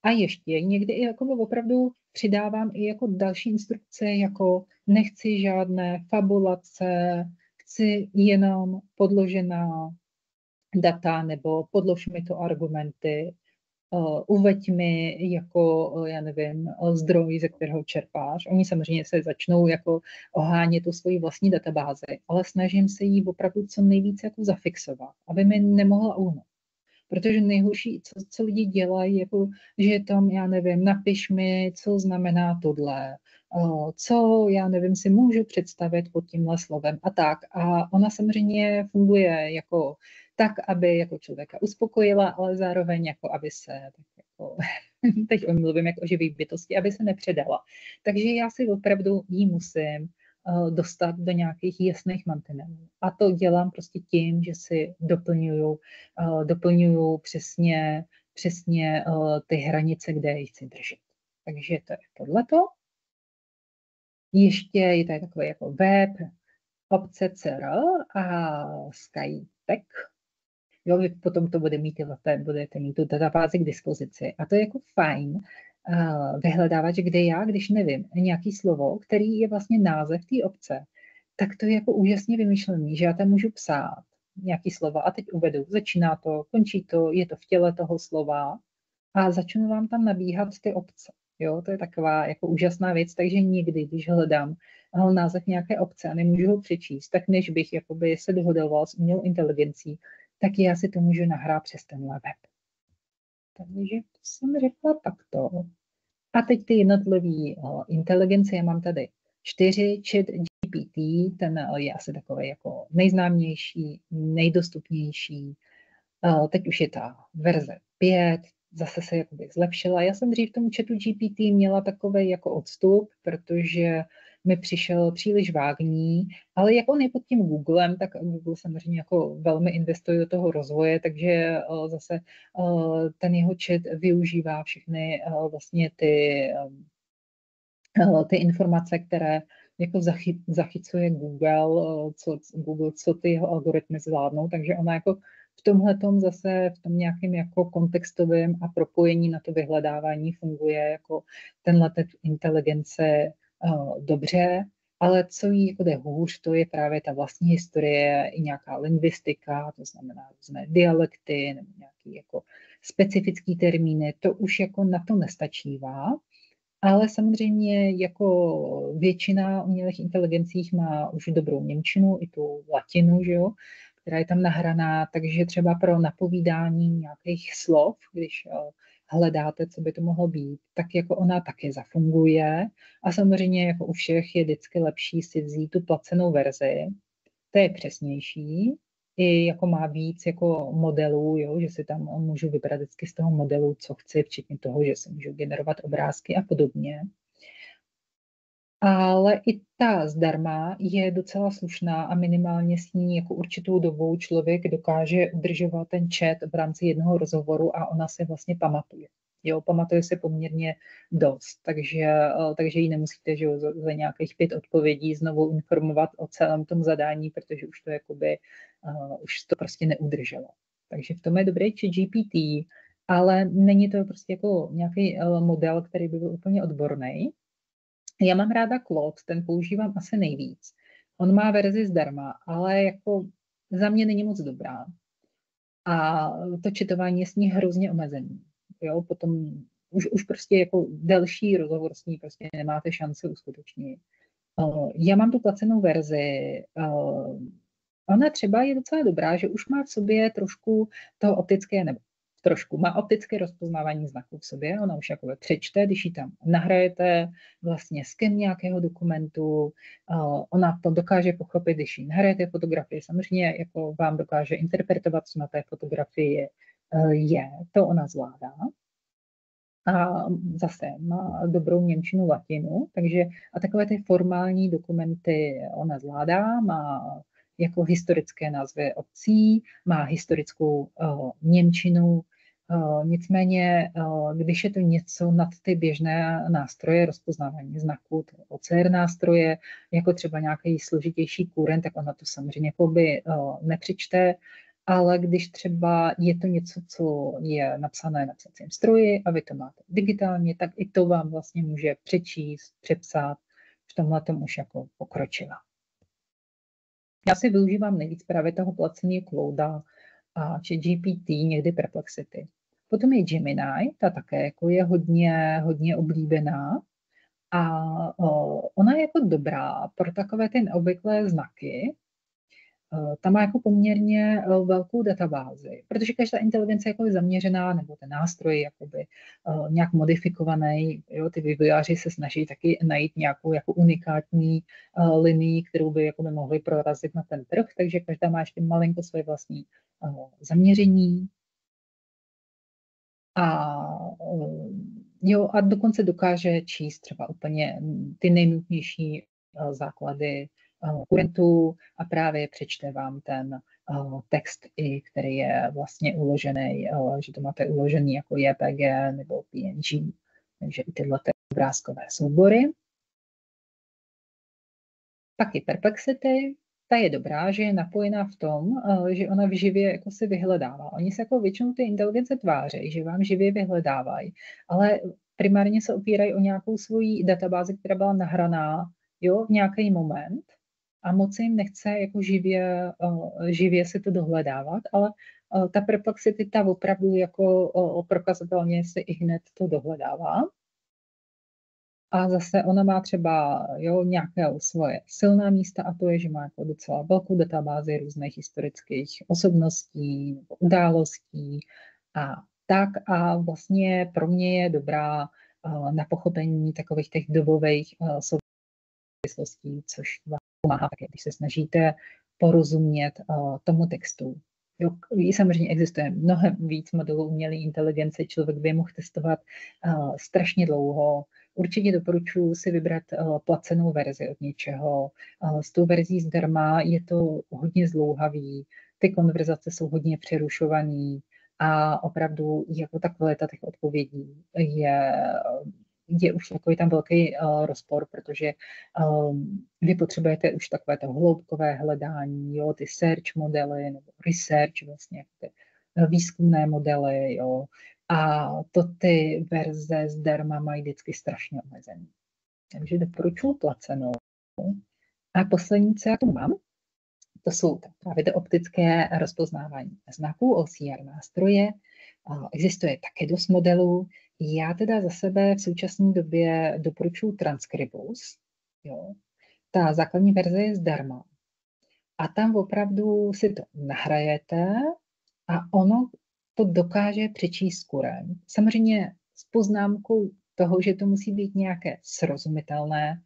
A ještě někdy i jako opravdu přidávám i jako další instrukce, jako nechci žádné fabulace, chci jenom podložená data nebo podlož mi to argumenty, uveď mi jako, já nevím, zdroj, ze kterého čerpáš. Oni samozřejmě se začnou jako ohánět tu svoji vlastní databázi, ale snažím se jí opravdu co nejvíce jako zafixovat, aby mi nemohla uhnout. Protože nejhorší, co lidi dělají, jako, že tam, já nevím, napiš mi, co znamená tohle, co, já nevím, si můžu představit pod tímhle slovem a tak. A ona samozřejmě funguje jako tak, aby jako člověka uspokojila, ale zároveň jako, aby se, tak jako, teď mluvím jako o živý bytosti, aby se nepředala. Takže já si opravdu jí musím dostat do nějakých jasných mantinelů. A to dělám prostě tím, že si doplňuju přesně ty hranice, kde ji chci držet. Takže to je tohleto. Ještě je tady takový jako web, obce CR a SkyTech. Jo, vy potom to budete mít tu databázi k dispozici. A to je jako fajn vyhledávat, že kde já, když nevím nějaký slovo, který je vlastně název té obce, tak to je jako úžasně vymyšlený, že já tam můžu psát nějaký slova a teď uvedu, začíná to, končí to, je to v těle toho slova a začnu vám tam nabíhat ty obce. Jo, to je taková jako úžasná věc, takže někdy, když hledám název nějaké obce a nemůžu ho přečíst, tak než bych jakoby se dohodoval s umělou inteligencí, tak já si to můžu nahrát přes tenhle web. Takže to jsem řekla takto. A teď ty jednotlivé inteligence, já mám tady 4, ChatGPT, ten je asi takový jako nejznámější, nejdostupnější. Teď už je ta verze 5, zase se jakoby zlepšila. Já jsem dřív tomu chatu GPT měla takový jako odstup, protože mi přišel příliš vágní, ale jak on je pod tím Googlem, tak Google samozřejmě jako velmi investuje do toho rozvoje, takže zase ten jeho chat využívá všechny vlastně ty informace, které jako zachycuje Google, co ty jeho algoritmy zvládnou, takže ona jako v tomhletom zase v tom nějakém jako kontextovém a propojení na to vyhledávání funguje jako tenhle typ inteligence dobře, ale co jí jako jde hůř, to je právě ta vlastní historie i nějaká lingvistika, to znamená různé dialekty nebo nějaký jako specifický termíny, to už jako na to nestačívá. Ale samozřejmě jako většina umělých inteligencích má už dobrou němčinu, i tu latinu, že jo, která je tam nahraná, takže třeba pro napovídání nějakých slov, když hledáte, co by to mohlo být, tak jako ona taky zafunguje. A samozřejmě jako u všech je vždycky lepší si vzít tu placenou verzi, to je přesnější, i jako má víc jako modelů, jo, že si tam můžu vybrat vždycky z toho modelu, co chci, včetně toho, že si můžu generovat obrázky a podobně. Ale i ta zdarma je docela slušná a minimálně s ní jako určitou dobou člověk dokáže udržovat ten chat v rámci jednoho rozhovoru a ona se vlastně pamatuje. Jo, pamatuje se poměrně dost, takže ji nemusíte, že jo, za nějakých 5 odpovědí znovu informovat o celém tom zadání, protože už to jakoby, už to prostě neudrželo. Takže v tom je dobrý ChatGPT, ale není to prostě jako nějaký model, který by byl úplně odborný. Já mám ráda Claude, ten používám asi nejvíc. On má verzi zdarma, ale jako za mě není moc dobrá. A to četování je s ní hrozně omezený. Jo, potom už prostě jako delší rozhovor s ní prostě nemáte šanci uskutečnit. Já mám tu placenou verzi. Ona třeba je docela dobrá, že už má v sobě trošku toho optické, nebo trošku, má optické rozpoznávání znaků v sobě, ona už jako přečte, když ji tam nahrajete vlastně sken nějakého dokumentu, ona to dokáže pochopit, když ji nahrajete fotografii, samozřejmě jako vám dokáže interpretovat, co na té fotografii je, to ona zvládá. A zase má dobrou němčinu, latinu, takže a takové ty formální dokumenty ona zvládá, má jako historické názvy obcí, má historickou němčinu, nicméně, když je to něco nad ty běžné nástroje rozpoznávání znaků, OCR nástroje, jako třeba nějaký složitější kurent, tak ona to samozřejmě jako by nepřečte, ale když třeba je to něco, co je napsané na psacím stroji a vy to máte digitálně, tak i to vám vlastně může přečíst, přepsat, v tomhle tom už jako pokročila. Já si využívám nejvíc právě toho placeného Clauda a ChatGPT, někdy Perplexity. Potom je Gemini, ta také jako je hodně oblíbená a ona je jako dobrá pro takové ty neobvyklé znaky. Ta má jako poměrně velkou databázi, protože každá inteligence je jako zaměřená, nebo ten nástroj jakoby nějak modifikovaný. Jo, ty vývojáři se snaží taky najít nějakou jako unikátní linii, kterou by jakoby mohli prorazit na ten trh, takže každá má ještě malinko své vlastní zaměření. A dokonce dokáže číst třeba úplně ty nejnutnější základy kurentu a právě přečte vám ten text, který je vlastně uložený, že to máte uložený jako JPG nebo PNG, takže i tyhle obrázkové soubory. Pak i Perplexity, ta je dobrá, že je napojená v tom, že ona v živě jako si vyhledává. Oni se jako většinou ty inteligence tváří, že vám živě vyhledávají, ale primárně se opírají o nějakou svoji databázi, která byla nahraná, jo, v nějaký moment a moc jim nechce jako živě si to dohledávat, ale ta Perplexity ta opravdu jako prokazatelně si i hned to dohledává. A zase ona má třeba nějaké svoje silná místa a to je, že má jako docela velkou databázi různých historických osobností, událostí a tak. A vlastně pro mě je dobrá na pochopení takových těch dobových souvislostí, což vám pomáhá také, když se snažíte porozumět tomu textu. Samozřejmě existuje mnohem víc modelů umělé inteligence, člověk by mohl testovat strašně dlouho. Určitě doporučuji si vybrat placenou verzi od něčeho. S tou verzí zdarma je to hodně zdlouhavý, ty konverzace jsou hodně přerušovaný a opravdu jako ta kvalita těch odpovědí je už takový tam velký rozpor, protože vy potřebujete už takové to hloubkové hledání, ty search modely nebo research, vlastně ty výzkumné modely, a to ty verze zdarma mají vždycky strašně omezený. Takže doporučuji placenou. A poslední, co já tu mám, to jsou právě to optické rozpoznávání znaků, OCR nástroje. Existuje také dost modelů. Já teda za sebe v současné době doporučuji Transcribus. Ta základní verze je zdarma. A tam opravdu si to nahrajete a ono to dokáže přečíst kurem. Samozřejmě s poznámkou toho, že to musí být nějaké srozumitelné,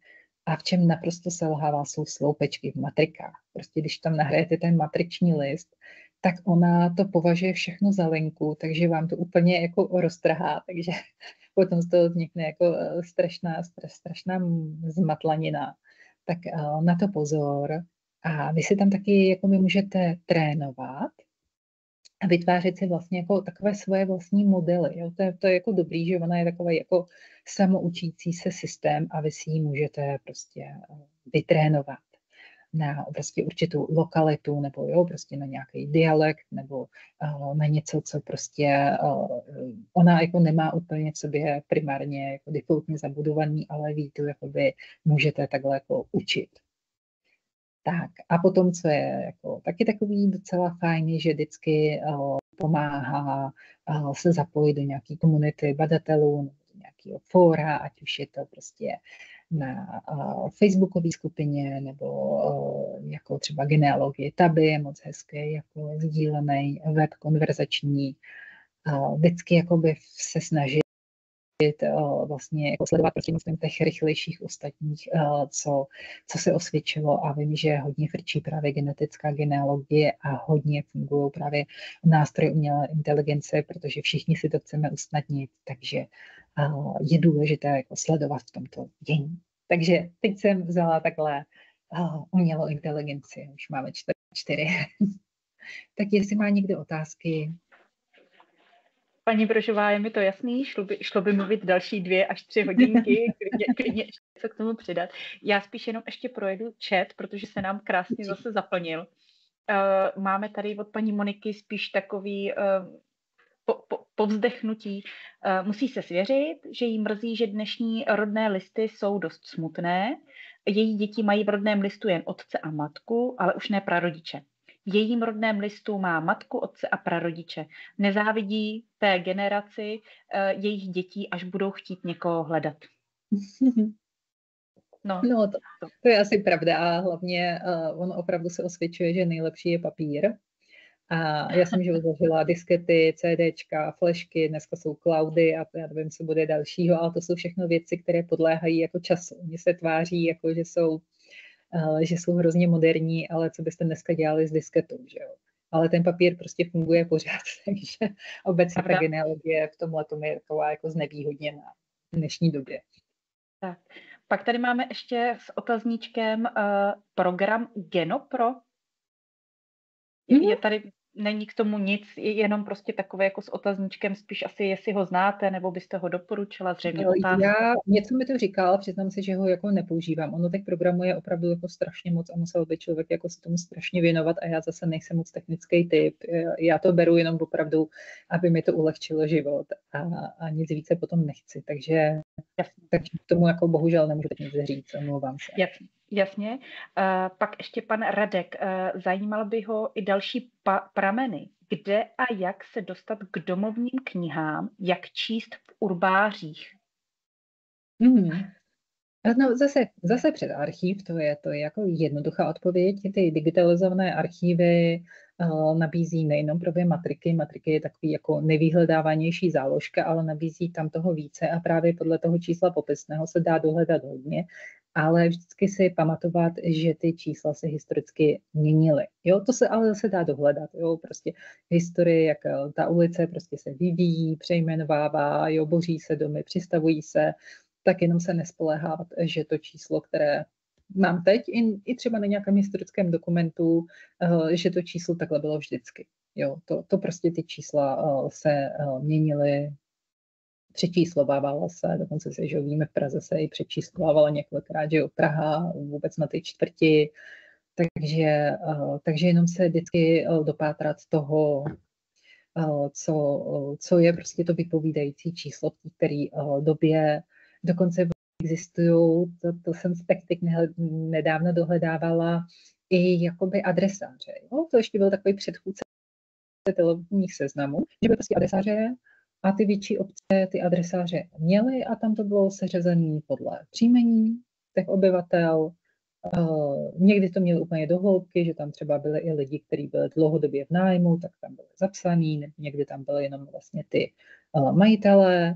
a v čem naprosto selhává jsou sloupečky v matrikách. Prostě když tam nahrajete ten matriční list, tak ona to považuje všechno za linku, takže vám to úplně jako roztrhá, takže potom z toho vznikne jako strašná zmatlanina. Tak na to pozor. A vy si tam taky jako můžete trénovat a vytvářet si vlastně jako takové svoje vlastní modely. To je jako dobrý, že ona je takový jako samoučící se systém a vy si ji můžete prostě vytrénovat na prostě určitou lokalitu nebo prostě na nějaký dialekt nebo na něco, co prostě ona jako nemá úplně v sobě primárně jako defaultně zabudovaný, ale ví to, jakoby můžete takhle jako učit. Tak a potom, co je jako taky takový docela fajn, že vždycky pomáhá se zapojit do nějaké komunity badatelů nebo do nějakého fóra, ať už je to prostě na facebookové skupině nebo jako třeba genealogie Taby, je moc hezký jako sdílený web konverzační. Vždycky jakoby se snažit vlastně jako sledovat prostřednictvím těch rychlejších ostatních, co se osvědčilo, a vím, že hodně frčí právě genetická genealogie a hodně fungují právě nástroje umělé inteligence, protože všichni si to chceme usnadnit, takže je důležité jako sledovat v tomto dění. Takže teď jsem vzala takhle umělou inteligenci, už máme 4. Tak jestli má někdo otázky. Paní Brožová, je mi to jasný, šlo by mluvit další 2 až 3 hodinky, klidně ještě co k tomu přidat. Já spíš jenom ještě projedu chat, protože se nám krásně zase zaplnil. Máme tady od paní Moniky spíš takový povzdechnutí. Musí se svěřit, že jí mrzí, že dnešní rodné listy jsou dost smutné. Její děti mají v rodném listu jen otce a matku, ale už ne prarodiče. V jejím rodném listu má matku, otce a prarodiče. Nezávidí té generaci jejich dětí, až budou chtít někoho hledat. No to je asi pravda a hlavně on opravdu se osvědčuje, že nejlepší je papír. A já jsem zažila diskety, CDčka, flešky, dneska jsou cloudy a já nevím, co bude dalšího, ale to jsou všechno věci, které podléhají jako času. Oni se tváří, jako že jsou hrozně moderní, ale co byste dneska dělali s disketou, že jo? Ale ten papír prostě funguje pořád, takže obecně ta genealogie v tomhle je taková jako znevýhodněná v dnešní době. Tak. Pak tady máme ještě s otazníčkem program Genopro. Je tady, není k tomu nic, jenom prostě takové jako s otazníčkem, spíš asi jestli ho znáte, nebo byste ho doporučila, zřejmě otázka. Něco mi to říkal, přiznám se, že ho jako nepoužívám. Ono těch programů je opravdu jako strašně moc a musel by člověk jako se tomu strašně věnovat a já zase nejsem moc technický typ. Já to beru jenom opravdu, aby mi to ulehčilo život a nic více potom nechci. Takže k tomu jako bohužel nemůžu nic říct, omlouvám se. Jasně. Pak ještě pan Radek, zajímal by ho i další prameny. Kde a jak se dostat k domovním knihám, jak číst v urbářích? No zase před archív, to je jako jednoduchá odpověď. Ty digitalizované archívy nabízí nejenom právě matriky. Matriky je takový jako nejvyhledávanější záložka, ale nabízí tam toho více a právě podle toho čísla popisného se dá dohledat hodně, ale vždycky si pamatovat, že ty čísla se historicky měnily. Jo, to se ale zase dá dohledat. Jo, prostě historie, jak ta ulice prostě se vyvíjí, přejmenovává, jo, boří se domy, přistavují se, tak jenom se nespoléhat, že to číslo, které mám teď, i třeba na nějakém historickém dokumentu, že to číslo takhle bylo vždycky. Jo, to prostě ty čísla se měnily, přečíslovávalo se, dokonce se, že víme, v Praze se i přečíslovávala několikrát, že jo, Praha vůbec na ty čtvrti, takže jenom se vždycky dopátrat toho, co je prostě to vypovídající číslo v té které době. Dokonce existují, to jsem se tak teď nedávno dohledávala, i jakoby adresáře. Jo? To ještě byl takový předchůdce televizních seznamů, že byly prostě adresáře a ty větší obce ty adresáře měly a tam to bylo seřazené podle příjmení těch obyvatel. Někdy to měli úplně do hloubky, že tam třeba byly i lidi, kteří byli dlouhodobě v nájmu, tak tam byli zapsaný, někdy tam byly jenom vlastně ty majitelé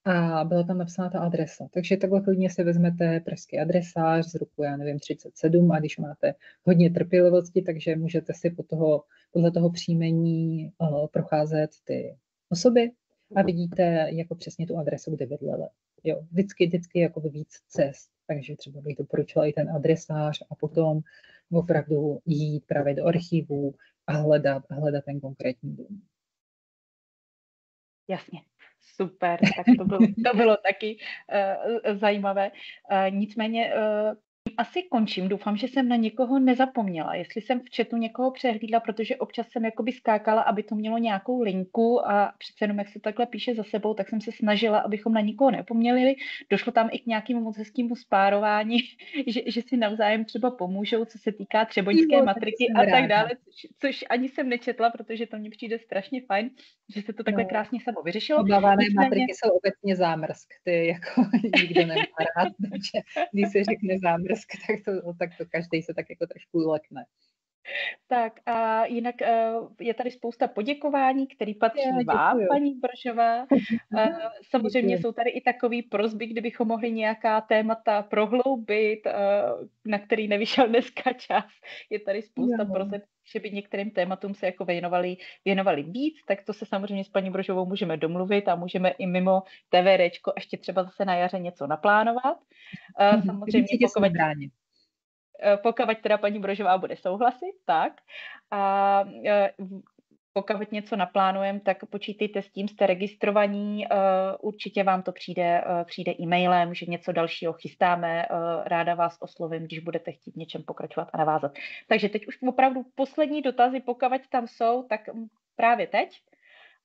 a byla tam napsána ta adresa. Takže takhle klidně si vezmete pražský adresář z roku, já nevím, 37 a když máte hodně trpělivosti, takže můžete si podle toho příjmení procházet ty osoby a vidíte jako přesně tu adresu, kde bydleli. Jo, vždycky jako víc cest, takže třeba bych doporučila i ten adresář a potom opravdu jít právě do archivu a hledat ten konkrétní dům. Jasně, super, tak to bylo taky zajímavé. Nicméně asi končím, doufám, že jsem na někoho nezapomněla. Jestli jsem v chatu někoho přehlídla, protože občas jsem jakoby skákala, aby to mělo nějakou linku a přece jenom, jak se takhle píše za sebou, tak jsem se snažila, abychom na nikoho nepomněli. Došlo tam i k nějakému moc hezkému spárování, že si navzájem třeba pomůžou, co se týká třeboňské matriky a tak dále, což ani jsem nečetla, protože to mně přijde strašně fajn, že se to takhle krásně samo vyřešilo. Obávané matriky jsou obecně zámrsk, ty jako nikdo nemá rád, takže když se řekne zámrsk, tak to každý se tak jako trošku lekne. Tak a jinak je tady spousta poděkování, který patří vám, paní Brožová. Samozřejmě jsou tady i takový prosby, kdybychom mohli nějaká témata prohloubit, na který nevyšel dneska čas. Je tady spousta proseb, že by některým tématům se jako věnovali víc, tak to se samozřejmě s paní Brožovou můžeme domluvit a můžeme i mimo TVRčko ještě třeba zase na jaře něco naplánovat. Samozřejmě pokud teda paní Brožová bude souhlasit, tak. A pokud něco naplánujeme, tak počítejte s tím, jste registrovaní, určitě vám to přijde e-mailem, že něco dalšího chystáme, ráda vás oslovím, když budete chtít v něčem pokračovat a navázat. Takže teď už opravdu poslední dotazy, pokud tam jsou, tak právě teď.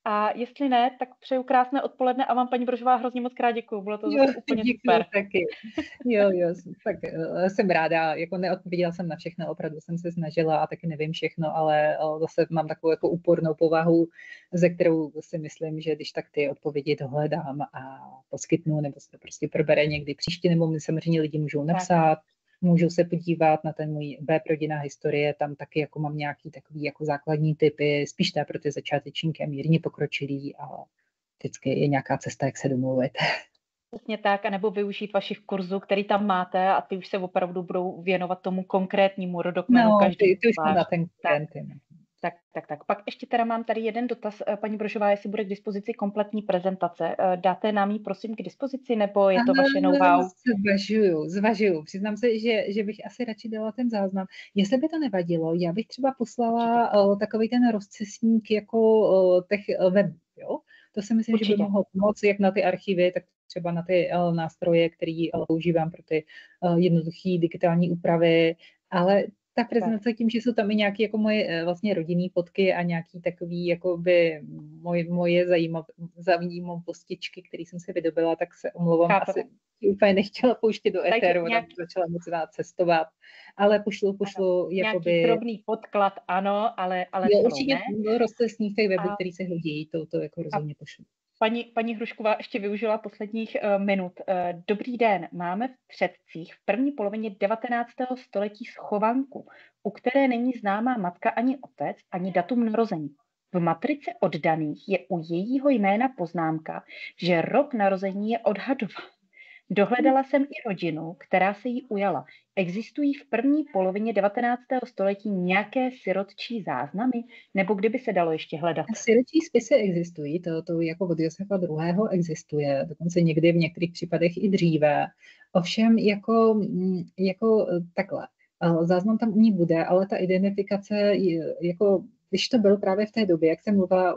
A jestli ne, tak přeju krásné odpoledne a vám, paní Brožová, hrozně moc krát děkuju. Bylo to zase úplně super. Taky. Jo, tak jsem ráda, jako neodpověděla jsem na všechno, opravdu jsem se snažila a taky nevím všechno, ale zase mám takovou jako úpornou povahu, ze kterou si myslím, že když tak ty odpovědi dohledám a poskytnu, nebo se to prostě probere někdy příště, nebo mi samozřejmě lidi můžou napsat. Můžou se podívat na ten můj web Rodinná historie, tam taky jako mám nějaký takový jako základní tipy, spíš pro ty začátečníky mírně pokročilý, ale vždycky je nějaká cesta, jak se domluvit. Přesně tak, anebo využít vašich kurzů, který tam máte a ty už se opravdu budou věnovat tomu konkrétnímu rodokmenu. Ty už jsou na ten klienty. Tak. Pak ještě teda mám tady jeden dotaz, paní Brožová, jestli bude k dispozici kompletní prezentace. Dáte nám ji prosím k dispozici, nebo je to vaše know-how? Zvažuju. Přiznám se, že bych asi radši dala ten záznam. Jestli by to nevadilo, já bych třeba poslala takový ten rozcestník jako těch webů, jo? To si myslím, že by mohlo pomoct jak na ty archivy, tak třeba na ty nástroje, které používám pro ty jednoduché digitální úpravy, ale ta prezentace tím, že jsou tam i nějaké jako moje vlastně rodinné fotky a nějaký takový jakoby moje zajímavostičky, které jsem si vydobila, tak se omlouvám, asi úplně nechtěla pouštět do éteru, tak začala moc rád cestovat, ale pošlu jakoby... Nějaký drobný podklad, ano, ale jo, určitě rozcestník těch webů, který se hodí, to jako rozhodně pošlu. Paní Hrušková ještě využila posledních minut. Dobrý den, máme v předcích v první polovině 19. století schovanku, u které není známá matka ani otec, ani datum narození. V matrice oddaných je u jejího jména poznámka, že rok narození je odhadován. Dohledala jsem i rodinu, která se jí ujala. Existují v první polovině 19. století nějaké sirotčí záznamy, nebo kdyby se dalo ještě hledat? Sirotčí spisy existují, to jako od Josefa II. Existuje, dokonce někdy v některých případech i dříve. Ovšem jako takhle, záznam tam u ní bude, ale ta identifikace, jako když to byl právě v té době, jak jsem mluvila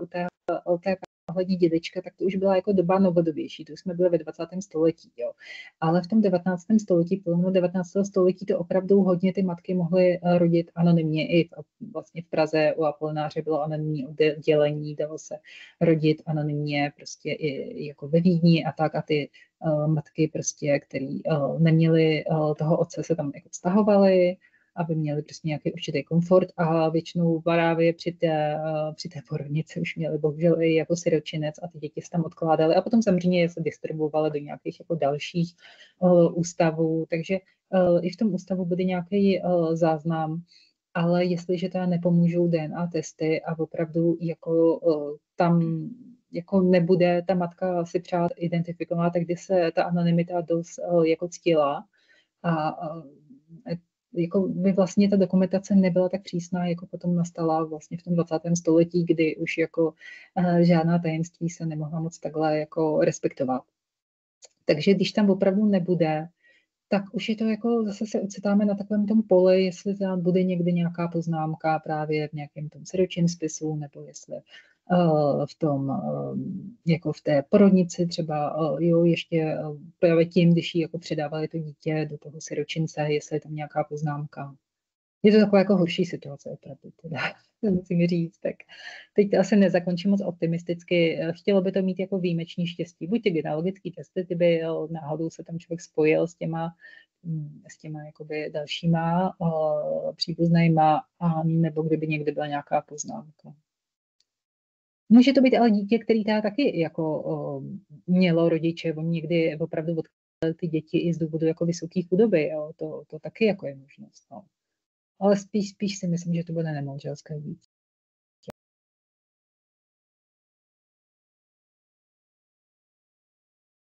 o té ohledně dědečka, tak to už byla jako doba novodobější, to už jsme byli ve 20. století, jo. Ale v tom 19. století, polovinu 19. století to opravdu hodně ty matky mohly rodit anonymně, i vlastně v Praze u Apolináře bylo anonymní oddělení, dalo se rodit anonymně prostě i jako ve Vídni a tak, a ty matky prostě, který neměly toho otce, se tam jako vztahovaly, aby měli prostě nějaký určitý komfort, a většinou právě při té porodnici už měli bohužel i jako siročinec a ty děti se tam odkládaly a potom samozřejmě se distribuovaly do nějakých jako dalších ústavů, takže i v tom ústavu bude nějaký záznam, ale jestliže teda nepomůžou DNA testy a opravdu jako tam jako nebude ta matka si přát identifikovat, tak kdy se ta anonymita dost jako ctila a jako by vlastně ta dokumentace nebyla tak přísná, jako potom nastala vlastně v tom 20. století, kdy už jako žádná tajemství se nemohla moc takhle jako respektovat. Takže když tam opravdu nebude, tak už je to jako, zase se ocitáme na takovém tom poli, jestli tam bude někde nějaká poznámka právě v nějakém tom siročím spisu, nebo jestli v tom, jako v té porodnici třeba, jo, ještě právě tím, když jí jako předávali to dítě do toho siročince, jestli je tam nějaká poznámka. Je to taková jako horší situace, opravdu, teda, musím říct, tak teď to asi nezakončím moc optimisticky. Chtělo by to mít jako výjimečný štěstí. Buď ty genealogické testy, ty by náhodou se tam člověk spojil s těma jakoby dalšíma příbuznýma, a nebo kdyby někde byla nějaká poznámka. Může to být ale dítě, který taky jako mělo rodiče, oni někdy opravdu odkládali ty děti i z důvodu jako vysoké chudoby, jo? To taky jako je možnost. No. Ale spíš si myslím, že to bude nemanželské dítě.